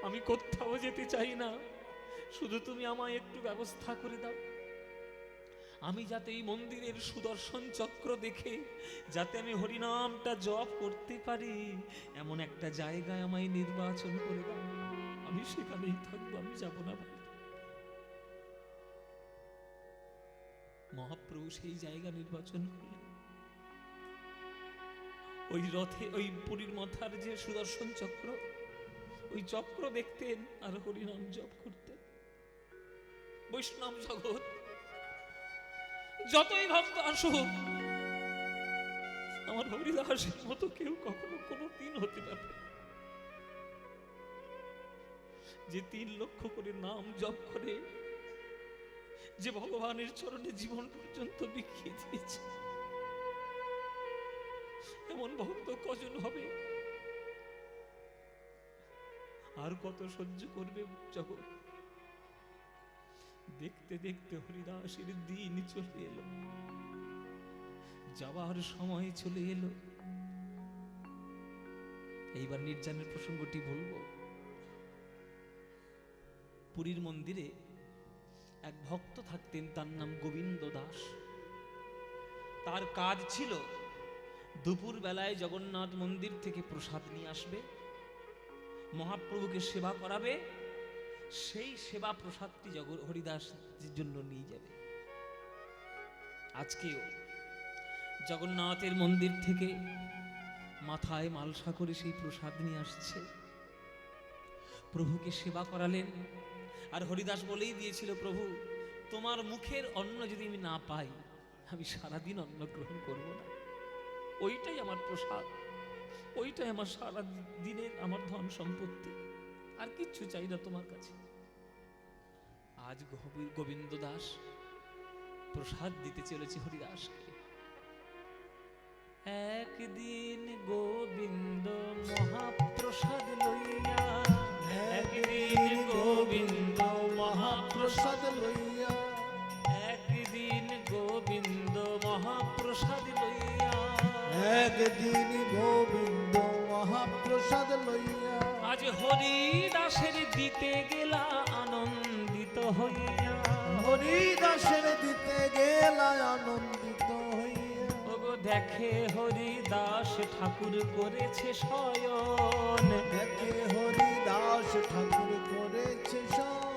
আমি কোথাও যেতে চাই না, শুধু তুমি আমায় একটু ব্যবস্থা করে দাও। আমি যাতে এই মন্দিরের সুদর্শন চক্র দেখে যাতে আমি হরিনামটা জপ করতে পারি, এমন একটা জায়গায় আমায় নির্বাচন করে দাও, আমি সেখানেই থাকবো, আমি যাব না। মহাপ্রভু সেই জায়গা নির্বাচন করলেন। ওই রথে, ওই পুরীর মাথার যে সুদর্শন চক্র, ওই চক্র দেখতেন আর হরিনাম জপ করতেন। বৈষ্ণব জগৎ যতই ভক্ত আসুক, আমার হরিদাসের মতো কেউ কখনো কোনো দিন হতে পারে যে 3 লক্ষ করে নাম জপ করে, যে ভগবানের চরণে জীবন পর্যন্ত বিকিয়ে দিয়েছে। এমন ভক্ত কজন হবে? আর কত সহ্য করবে জগৎ? দেখতে দেখতে হরিদাসের দিন চলে এলো, যাবার সময় চলে এলো। এইবার নির্জানের প্রসঙ্গটি বলবো। পুরীর মন্দিরে এক ভক্ত থাকতেন, তার নাম গোবিন্দ দাস। তার কাজ ছিল দুপুর বেলায় জগন্নাথ মন্দির থেকে প্রসাদ নিয়ে আসবে, মহাপ্রভুকে সেবা করাবে, সেই সেবা প্রসাদটি হরিদাসের জন্য নিয়ে যাবে। আজকেও জগন্নাথের মন্দির থেকে মাথায় মালসা করে সেই প্রসাদ নিয়ে আসছে। প্রভুকে সেবা করালেন। আর হরিদাস বলেই দিয়েছিল, প্রভু তোমার মুখের অন্ন যদি আমি না পাই, আমি সারাদিন অন্ন গ্রহণ করব না। ওইটাই আমার প্রসাদ, ওইটাই আমার সারা দিনের আমার ধন সম্পত্তি, আর কিচ্ছু চাই না তোমার কাছে। আজ গোবিন্দ দাস প্রসাদ দিতে চলেছে হরিদাসকে। একদিন গোবিন্দ মহাপ্রসাদ লইয়া, একদিন গোবিন্দ মহাপ্রসাদ লইয়া, একদিন গোবিন্দ মহাপ্রসাদ লইয়া, একদিন গোবিন্দ মহাপ্রসাদ লইয়া, আজ হরিদাসের দিতে গেলা আনন্দিত হইয়া, হরিদাসের দিতে গেলা আনন্দিত হইয়া, ওগো দেখে হরিদাস ঠাকুর করেছে শয়ন, দেখে হরিদাস ঠাকুর করেছে শয়ন,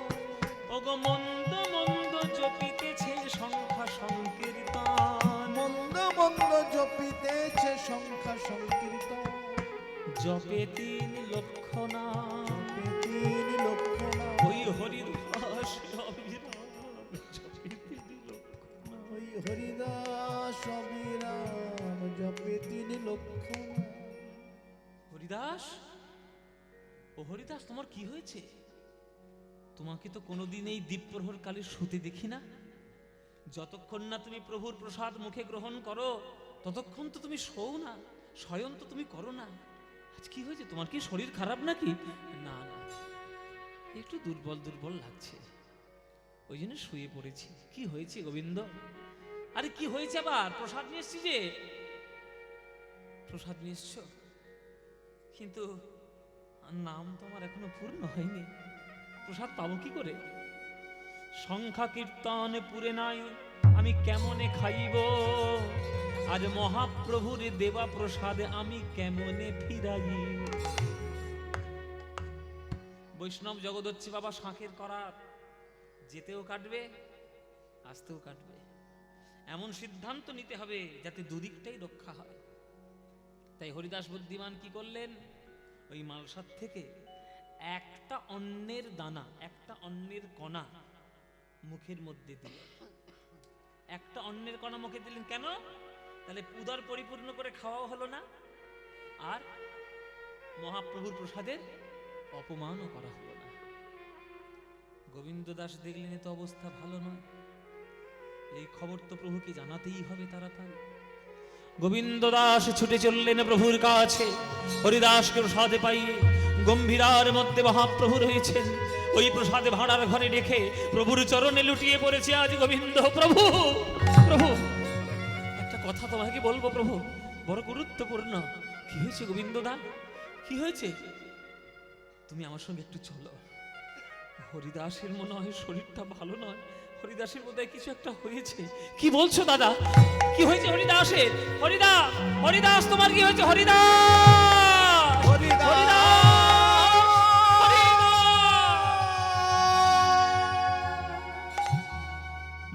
ওগো মন্দ মন্দ জপিতেছে সংখ্যা সংকীর্তন, মন্দ মন্দ জপিতেছে সংখ্যা সংকীর্তন, জপে 3 লক্ষ নাম, 3 লক্ষ নাম, ওই হরিদাস অবিরাম জপে 3 লক্ষ নাম। ওই হরিদাস অবিরাম জপে 3 লক্ষ নাম। হরিদাস, ও হরিদাস তোমার কি হয়েছে? তোমাকে তো কোনোদিন এই দ্বীপ্রহর কালে শুতে দেখি না। যতক্ষণ না তুমি প্রভুর প্রসাদ মুখে গ্রহণ করো, ততক্ষণ তো তুমি শোও না, শয়ন তো তুমি করো না। আজ কি হয়েছে তোমার? কি শরীর খারাপ নাকি? না না, একটু দুর্বল দুর্বল লাগছে, ওই জন্য শুয়ে পড়েছি। কি হয়েছে গোবিন্দ? আরে কি হয়েছে আবার? প্রসাদ নিয়ে এসছি যে। প্রসাদ নিয়ে এসছো, কিন্তু নাম তো আমার এখনো পূর্ণ হয়নি, প্রসাদ পাবো কি করে? সংখ্যা কীর্তন পুরে নাই, আমি কেমনে খাইব? আজ মহাপ্রভুর দেবা প্রসাদে আমি কেমনে ফিরাই? বৈষ্ণব জগৎ হচ্ছে বাবা শাঁখের করাত, যেতেও কাটবে আসতেও কাটবে। এমন সিদ্ধান্ত নিতে হবে যাতে দুদিকটাই রক্ষা হয়। তাই হরিদাস বুদ্ধিমান কি করলেন? ওই মালসার থেকে একটা অন্নের দানা, একটা অন্নের কণা মুখের মধ্যে দিলেন। একটা অন্নের কণা মুখে দিলেন কেন? তাহলে উদর পরিপূর্ণ করে খাওয়াও হলো না, আর মহাপ্রভুর প্রসাদের অপমানও করা হলো না। গোবিন্দ দাস দেখলেন এ তো অবস্থা ভালো নয়, এই খবর তো প্রভুকে জানাতেই হবে তাড়াতাড়ি। গোবিন্দ দাস ছুটে চললেন প্রভুর কাছে। হরিদাসকে প্রসাদে পাইয়ে গম্ভীরার মধ্যে মহাপ্রভু রয়েছেন, ওই প্রসাদে ভাড়ার ঘরে রেখে প্রভুর চরণে লুটিয়ে পড়েছে আজ গোবিন্দ। প্রভু প্রভু, একটা কথা তোমাকে বলবো প্রভু, বড় গুরুত্বপূর্ণ। কি হয়েছে গোবিন্দ দা? কি হয়েছে? তুমি আমার সঙ্গে একটু চলো। হরিদাসের মনে হয় শরীরটা ভালো নয়, হরিদাসের বোধহয় কিছু একটা হয়েছে। কি বলছো দাদা? কি হয়েছে হরিদাসের? হরিদাস, হরিদাস তোমার কি হয়েছে? হরিদাস, হরিদাস,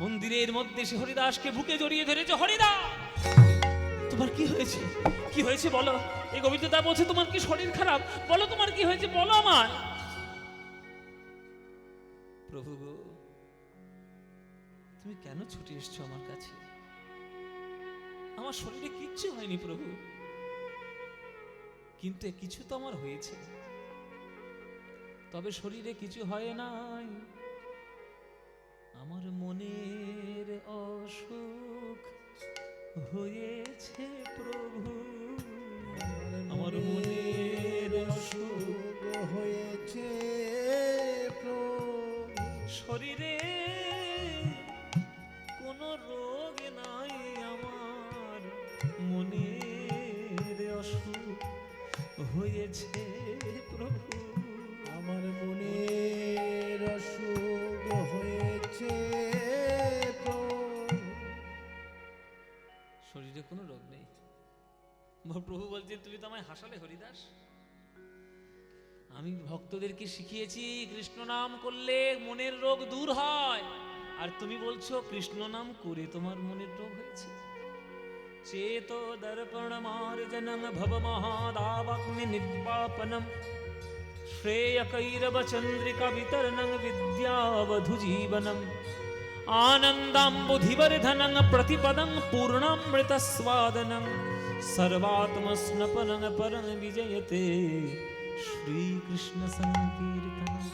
মন্দিরের মধ্যে সে হরিদাসকে বুকে জড়িয়ে ধরেছে। হরিদাস, তোমার কি হয়েছে? কি হয়েছে বলো? এই গোবিন্দদা বলছে তোমার কি শরীর খারাপ, বলো তোমার কি হয়েছে, বলো আমায়। প্রভু গো, তুমি কেন ছুটে এসছো আমার কাছে? আমার শরীরে কিচ্ছু হয়নি প্রভু, কিন্তু কিছু তো আমার হয়েছে। তবে শরীরে কিছু হয় নাই, আমার মনের অসুখ হয়েছে প্রভু। আমার মনের অসুখ হয়েছে প্রভু। শরীরে কোনো রোগ নাই, আমার মনের অসুখ হয়েছে প্রভু। আমার মনের অসুখ হয়েছে প্রভু। শরীরে কোনো রোগ নেই। প্রভু বলছেন তুমি তো আমায় হাসালে হরিদাস। আমি ভক্তদেরকে শিখিয়েছি কৃষ্ণ নাম করলে মনের রোগ দূর হয়, আর তুমি বলছো কৃষ্ণ নাম করে তোমার মনের রোগ হয়েছে। চেতো দর্পণ মার্জনম ভব মহাদাবাগ্নি নির্বাপনম श्रेयकैरवचन्द्रिका वितरणं विद्यावधुजीवनम् आनन्दाम्बुधिवर्धनं प्रतिपदं पूर्णामृतस्वादनं सर्वात्मस्नपनं परं विजयते श्रीकृष्ण संकीर्तनम्।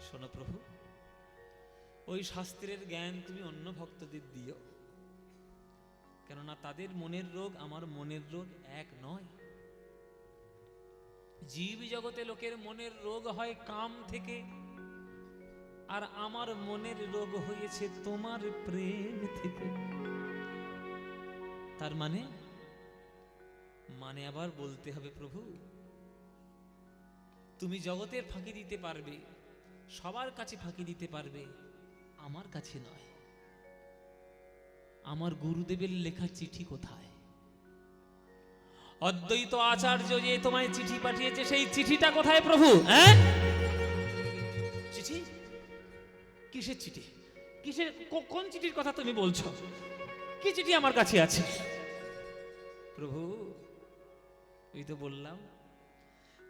শোনো প্রভু, ওই শাস্ত্রের জ্ঞান তুমি অন্য ভক্তদের দিও, কেননা তাদের মনের রোগ আমার মনের রোগ এক নয়। জীব জগতে লোকের মনের রোগ হয় কাম থেকে, আর আমার মনের রোগ হয়েছে তোমার প্রেম থেকে। তার মানে আবার বলতে হবে প্রভু, তুমি জগতের ফাঁকি দিতে পারবে, সবার কাছে ফাঁকি দিতে পারবে, আমার কাছে নয়। আমার গুরুদেবের লেখা চিঠি কোথায়? অদ্বৈত আচার্য যে তোমায় চিঠি পাঠিয়েছে, সেই চিঠিটা কোথায় প্রভু? হ্যাঁ, চিঠি? কিসের চিঠি? কিসের, কোন চিঠির কথা তুমি বলছো? কি চিঠি আমার কাছে আছে? প্রভু, ওই তো বললাম,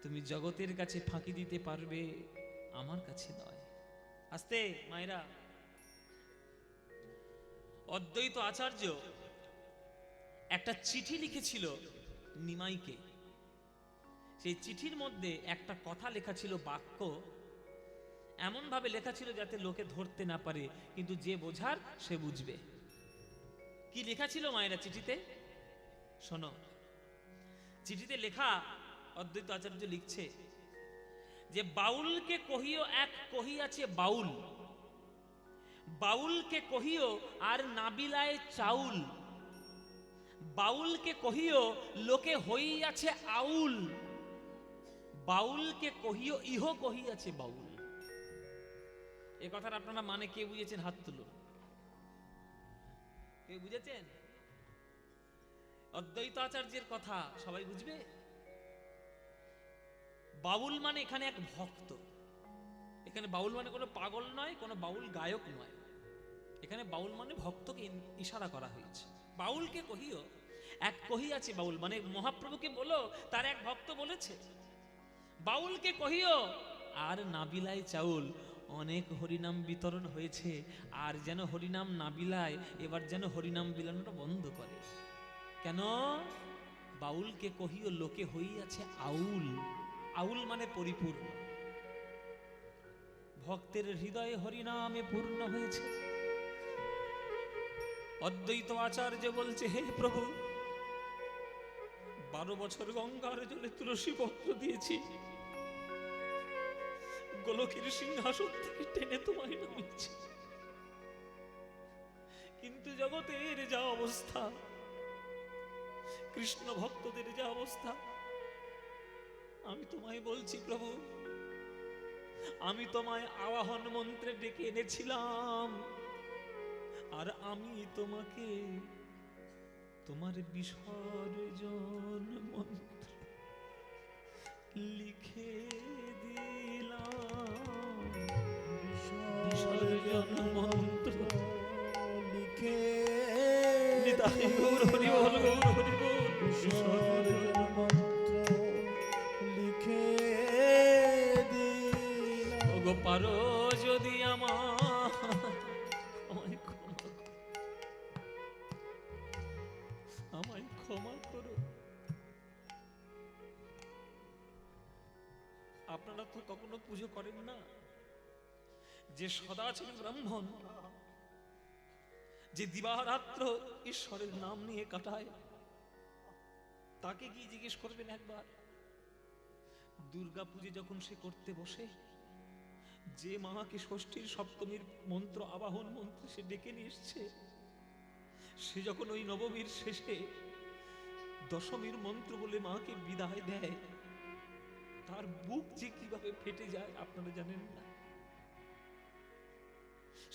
তুমি জগতের কাছে ফাঁকি দিতে পারবে, আমার কাছে নয়। আস্তে মায়েরা, অদ্বৈত আচার্য একটা চিঠি লিখেছিল নিমাইকে। সেই চিঠির মধ্যে একটা কথা লেখা ছিল, বাক্য এমন ভাবে লেখা ছিল যাতে লোকে ধরতে না পারে, কিন্তু যে বোঝার সে বুঝবে। কি লেখা ছিল মায়েরা চিঠিতে? শোনো, চিঠিতে লেখা, অদ্বৈত আচার্য লিখছে যে বাউলকে কহিও এক কহিয়াছে বাউল, বাউলকে কহিও আর নাবিলায় চাউল, বাউলকে কহিও লোকে হইয়াছে আউল, বাউলকে কহিও ইহ কহিয়াছে বাউল। এ কথার আপনারা মানে কে বুঝেছেন? হাত তুলো। কে বুঝেছেন? অদ্বৈত আচার্যের কথা সবাই বুঝবে। বাউল মানে এখানে এক ভক্ত। এখানে বাউল মানে কোনো পাগল নয়, কোনো বাউল গায়ক নয়। এখানে বাউল মানে ভক্তকে ইশারা করা হয়েছে। বাউলকে কহিও এক কহিয়াছে বাউল, মানে মহাপ্রভুকে বলো, তার এক ভক্ত বলেছে। বাউলকে কহিও আর নাবিলায় চাউল, অনেক হরিনাম বিতরণ হয়েছে, আর যেন হরিনাম না বিলায়, এবার যেন হরিনাম বিলানোটা বন্ধ করে। কেন? বাউলকে কহিও লোকে হইয়াছে আউল। আউল মানে পরিপূর্ণ। ভক্তের হৃদয়ে হরিনামে পূর্ণ হয়েছে। অদ্বৈত আচার্য বলছে, হে প্রভু, 12 বছর গঙ্গার জলে তুলসী পত্র দিয়েছি, গোলকের সিংহাসন থেকে টেনে তোমায় নামিয়েছি, কিন্তু জগতের যা অবস্থা, কৃষ্ণ ভক্তদের যা অবস্থা, আমি তোমায় বলছি প্রভু, আমি তোমায় আবাহন মন্ত্রে ডেকে এনেছিলাম, আর আমি তোমাকে তোমার বিসর্জন মন্ত্র লিখে দিলাম, বিসর্জন মন্ত্র লিখে নিতাই গৌর হরি বল, গৌর হরি বল। বিসর্জন মন্ত্র লিখে দিলাম। ওগো পারো যদি আমায় ক্ষমা করো। আপনারা তো কখনো পুজো করেন না? যে সদাচারী ব্রাহ্মণ, যে দিবারাত্র ঈশ্বরের নাম নিয়ে কাটায়, তাকে কি জিজ্ঞেস করবেন একবার, দুর্গা পুজো যখন সে করতে বসে, যে মাকে ষষ্ঠীর সপ্তমীর মন্ত্র আবাহন মন্ত্রে সে ডেকে নিয়ে এসছে, সে যখন ওই নবমীর শেষে দশমীর মন্ত্র বলে মাকে বিদায় দেয়, তার বুক যে কিভাবে ফেটে যায় আপনারা জানেন না।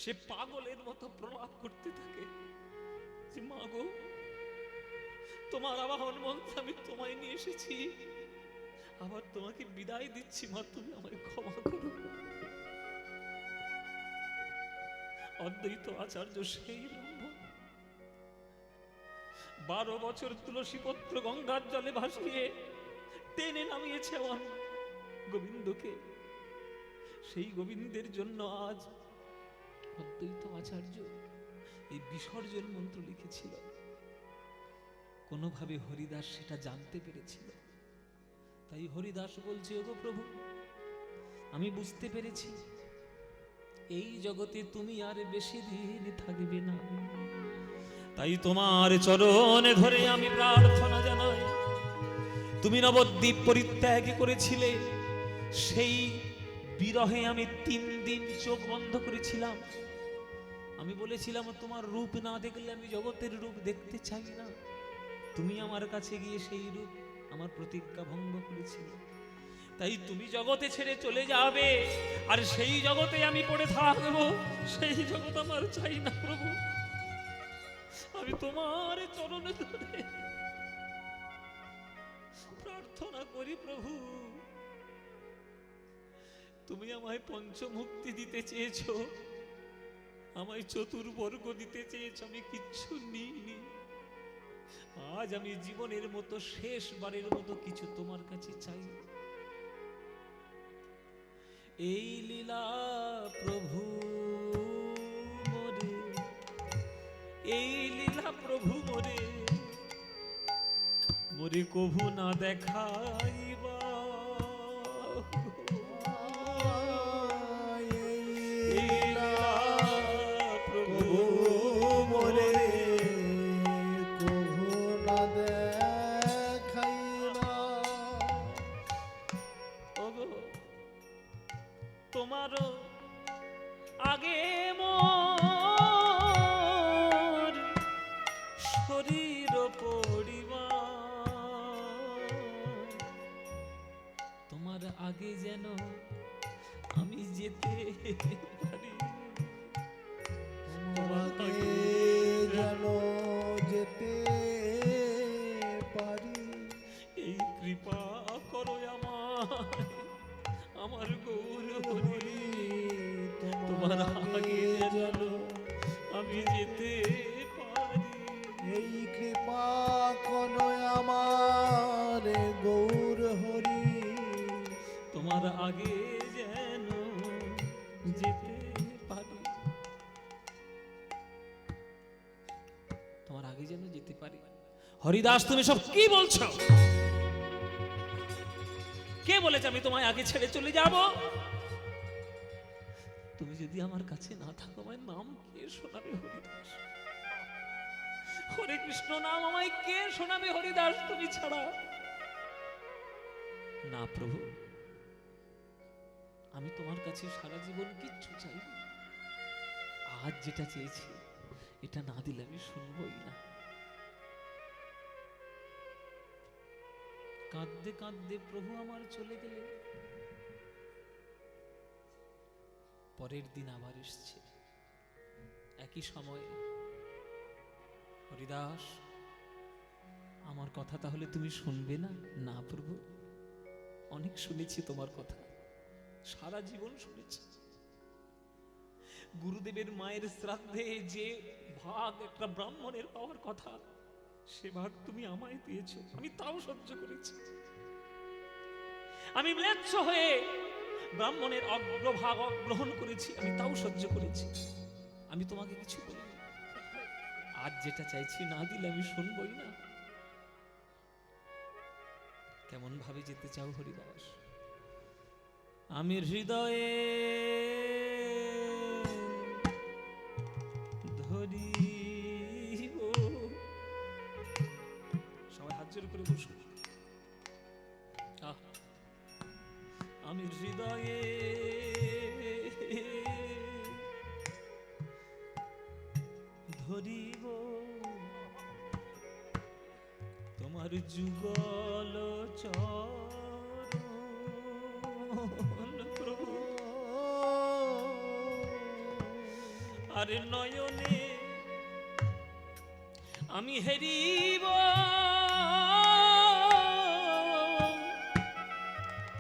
সে পাগলের মতো প্রলাপ করতে থাকে যে মা গো, তোমার আবাহন মন্ত্র আমি তোমায় নিয়ে এসেছি, আবার তোমাকে বিদায় দিচ্ছি, মা তুমি আমায় ক্ষমা করো। অদ্বৈত আচার্য সেই ব্রাহ্মণ, 12 বছর তুলসী পত্র গঙ্গার জলে ভাসিয়ে টেনে নামিয়েছে আমার গোবিন্দকে। সেই গোবিন্দের জন্য আজ অদ্বৈত আচার্য এই বিসর্জন মন্ত্র লিখেছিল। কোনোভাবে হরিদাস সেটা জানতে পেরেছিল। তাই হরিদাস বলছে, ওগো প্রভু, আমি বুঝতে পেরেছি এই জগতে তুমি আর বেশি দিন থাকবে না। তাই তোমার চরণে ধরে আমি প্রার্থনা জানাই, তুমি নবদ্বীপ পরিত্যাগ করেছিলে, সেই বিরহে আমি 3 দিন চোখ বন্ধ করেছিলাম। আমি বলেছিলাম তোমার রূপ না দেখলে আমি জগতের রূপ দেখতে চাই না। তুমি আমার কাছে গিয়ে সেই রূপ আমার প্রতিজ্ঞা ভঙ্গ করেছিলে। তাই তুমি জগতে ছেড়ে চলে যাবে আর সেই জগতে আমি পড়ে থাকবো, সেই জগৎ আমার চাই না প্রভু। আমি তোমার চরণে ধরে প্রার্থনা করি প্রভু, তুমি আমায় পঞ্চমুক্তি দিতে চেয়েছো, আমায় চতুর্বর্গ দিতে চেয়েছো, আমি কিচ্ছু নিইনি। আজ আমি জীবনের মতো শেষবারের মতো কিছু তোমার কাছে চাই। এই লীলা প্রভু মোরে, এই লীলা প্রভু মোরে, মোরে কভু না দেখাইবা। এই লীলা প্রভু মোরে কভু না দেখাইবা। ওগো তোমারও আগে মোর শরীর পড়িবা, তোমার আগে যেন আমি যেতে পারি, তোমার আগে যেন যেতে পারি। এই কৃপা করো আমার গৌর হরি, তোমার আগে যেন আমি যেতে পারি। এই কৃপা করো আমার গৌর হরি, তোমার আগে যেন যেতে পারি, তোমার আগে যেন যেতে পারি। হরিদাস, তুমি সব কি বলছো? কে বলেছে আমি তোমায় আগে ছেড়ে চলে যাব? তুমি যদি আমার কাছে না থাকো আমার নাম কে শোনাবে হরিদাস? হরে কৃষ্ণ নাম আমায় কে শোনাবে হরিদাস তুমি ছাড়া? না প্রভু, আমি তোমার কাছে সারা জীবন কিচ্ছু চাই না। আজ যেটা চেয়েছি এটা না দিলে আমি শুনবই না। কাঁদতে কাঁদতে প্রভু আমার চলে গেলে। পরের দিন আবার এসছে একই সময়ে, হরিদাস আমার কথা তাহলে তুমি শুনবে না? না প্রভু, অনেক শুনেছি তোমার কথা, সারা জীবন শুনেছি। গুরুদেবের মায়ের শ্রাদ্ধে যে ভাগ একটা ব্রাহ্মণের পাওয়ার কথা, সে ভাগ তুমি আমায় দিয়েছো, আমি তাও সহ্য করেছি। আমি ম্লেচ্ছ হয়ে ব্রাহ্মণের অগ্রভাগ গ্রহণ করেছি, আমি তাও সহ্য করেছি। আমি তোমাকে কিছু বলিনি। আজ যেটা চাইছি না দিলে আমি শুনবই না। কেমন ভাবে যেতে চাও হরিদাস? আমি হৃদয়ে ধরিব। সবাই হাত জোর করে বসুন। আমি হৃদয়ে ধরিব তোমার যুগল চরণ প্রভু, আরে নয়নে আমি হেরিব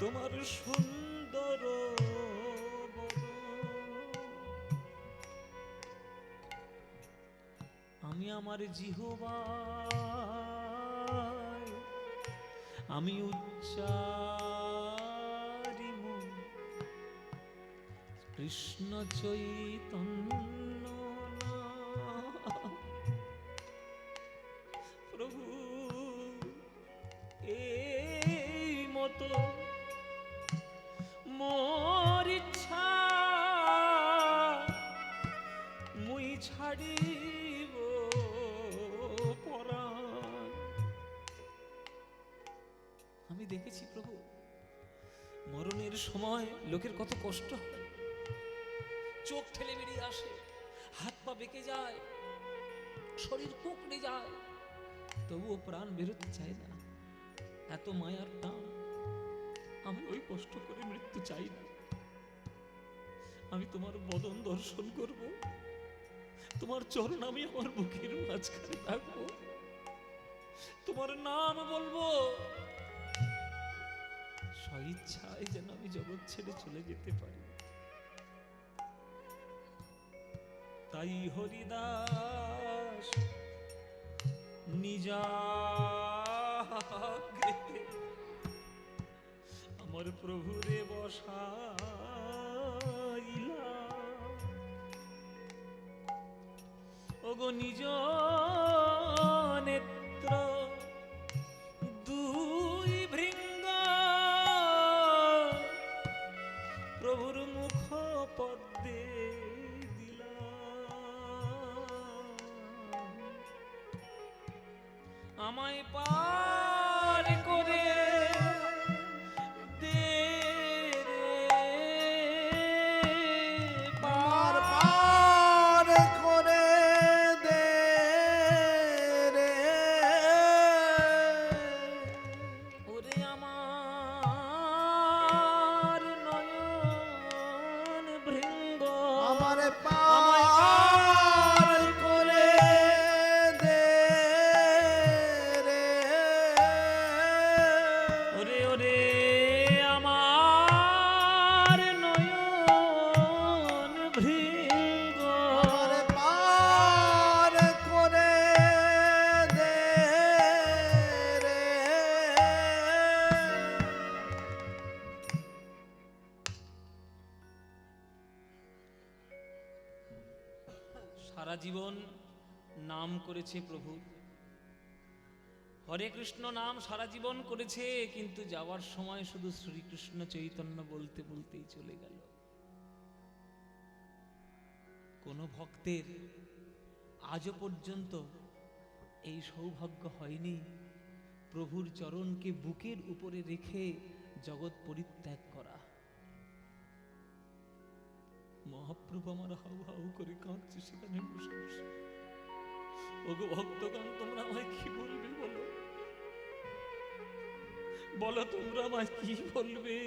তোমার সুন্দর আমি আমার জিহ্বায় আমি উচ্চারিব কৃষ্ণ চৈতন্য নাম। প্রভু এই মতো মোর ইচ্ছা মুই ছাড়িব পরাণ। আমি দেখেছি প্রভু মরণের সময় লোকের কত কষ্ট হয়, চোখ ঠেলে বেরিয়ে আসে, হাত পা বেঁকে যায়, শরীর কুকড়ে যায়, তবুও প্রাণ বেরোতে চায় না, এত মায়ার টান। আমি ওই কষ্ট করে মৃত্যু চাই না। আমি তোমার বদন দর্শন করব, তোমার চরণ আমি আমার বুকের মাঝখানে রাখবো, তোমার নাম বলবো, স্বইচ্ছায় যেন আমি জগৎ ছেড়ে চলে যেতে পারি। তাই হরিদাস নিজাগ্রে আমার প্রভুরে বসাইলা। ওগো নিজ নেত্র দুই ভৃঙ্গ প্রভুর মুখ পদ্মে দিলাম। আমায় পার করে দে রে, পার পার করে দে রে, ওরে আমার নয়ন ভৃঙ্গ, আমার পার করে দে রে, ওরে ওরে আমার নয়ন ভৃঙ্গ, আমার পার করে দে রে। সারা জীবন নাম করেছে প্রভু, হরে কৃষ্ণ নাম সারা জীবন করেছে, কিন্তু যাওয়ার সময় শুধু শ্রীকৃষ্ণ চৈতন্য বলতে বলতেই চলে গেল। কোন ভক্তের আজও পর্যন্ত এই সৌভাগ্য হয়নি প্রভুর চরণকে বুকের উপরে রেখে জগৎ পরিত্যাগ করা। মহাপ্রভু আমার হাউ হাউ করে কাঁদছে সেখানে বসে বসে। ওগো ভক্তগণ, তোমরা আমায় কি বলবে বলো, বলো তোমরা আমায় কি বলবে?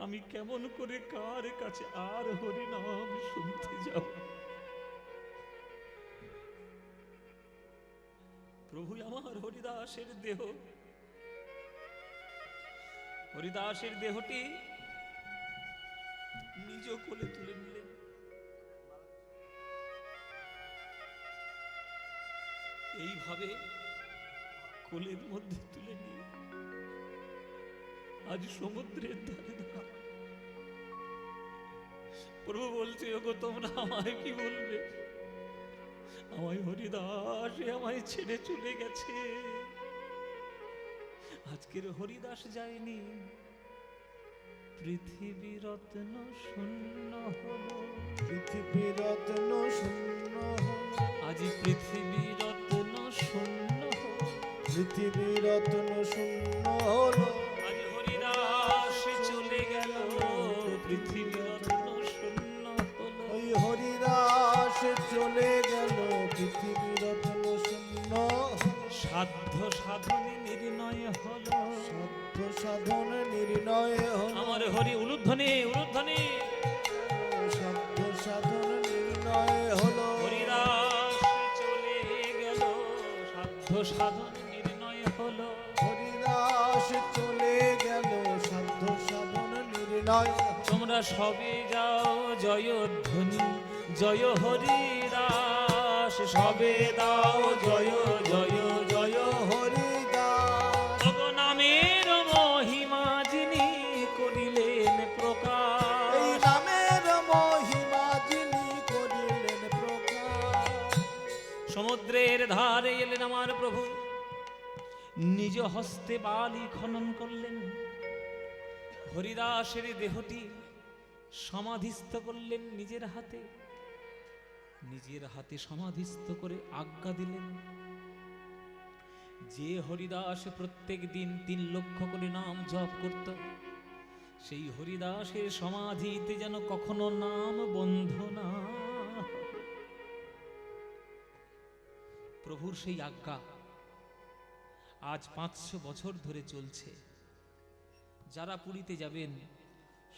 আমি কেমন করে কার কাছে আর হরি নাম শুনতে যাব? প্রভু আমার হরিদাসের দেহ, হরিদাসের দেহটি নিজ কোলে তুলে নিলেন। এইভাবে কোলের মধ্যে তুলে নিয়ে আজ সমুদ্রের ধারে ধারে প্রভু বলছে, ওগো তোমরা আমায় কি বলবে? আমায় হরিদাস আমায় ছেড়ে চলে গেছে। আজকের হরিদাস যায়নি, পৃথিবী রত্ন শূন্য হলো, পৃথিবী রত্ন শূন্য হলো, আজ পৃথিবী রত্ন শূন্য হলো, পৃথিবী রত্ন শূন্য হলো, আজ হরিদাস চলে গেল, পৃথিবী রত্ন শূন্য হলো। ওই হরিদাস চলে গেল, পৃথিবী রত্ন শূন্য, সাধ্য সাধনে নির্ণয় হলো, সাধ্য সাধন নির্ণয় হলো, আমার হরি উলুধ্বনি উলুধ্বনি, সাধ্য সাধন নির্ণয় হলো, হরিদাস চলে গেল, সাধ্য সাধন নির্ণয় হলো। হরিদাস চলে গেল, সাধ্য সাধন নির্ণয়। তোমরা সবে যাও জয়ধ্বনি, জয় হরিদাস, সবে দাও জয় জয় জয় হরিদাস ওগো সমুদ্রের ধারে এলেন আমার প্রভু, নিজ হস্তে বালি খনন করলেন, হরিদাসের দেহটি সমাধিস্থ করলেন নিজের হাতে, নিজের হাতে সমাধিস্থ করে আজ্ঞা দিলেন, যে হরিদাস প্রত্যেক দিন 3 লক্ষ করে নাম জপ করত, সেই হরিদাসের সমাধিতে যেন কখনো নাম বন্ধ না। প্রভুর সেই আজ্ঞা আজ 500 বছর ধরে চলছে। যারা পুরীতে যাবেন,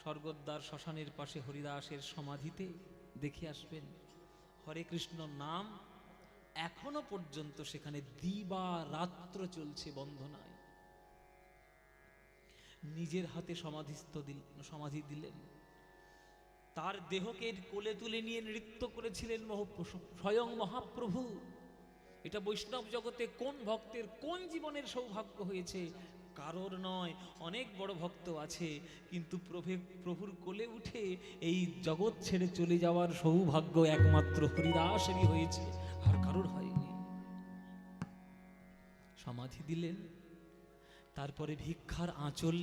স্বর্গদ্বার শ্মশানের পাশে হরিদাসের সমাধিতে দেখে আসবেন, হরে কৃষ্ণ নাম এখনো পর্যন্ত সেখানে দিবা রাত্র চলছে, বন্ধ নাই। নিজের হাতে সমাধি দিলেন, তার দেহকে কোলে তুলে নিয়ে নৃত্য করেছিলেন স্বয়ং মহাপ্রভু। এটা বৈষ্ণব জগতে কোন ভক্তের কোন জীবনের সৌভাগ্য হয়েছে, কারোর নয়। অনেক বড় ভক্ত আছে, কিন্তু প্রভুর কোলে উঠে এই জগৎ ছেড়ে চলে যাওয়ার সৌভাগ্য একমাত্র হরিদাসেরই হয়েছে, আর কারোর হয়নি। সমাধি দিলেন, তারপরে ভিক্ষার আঁচল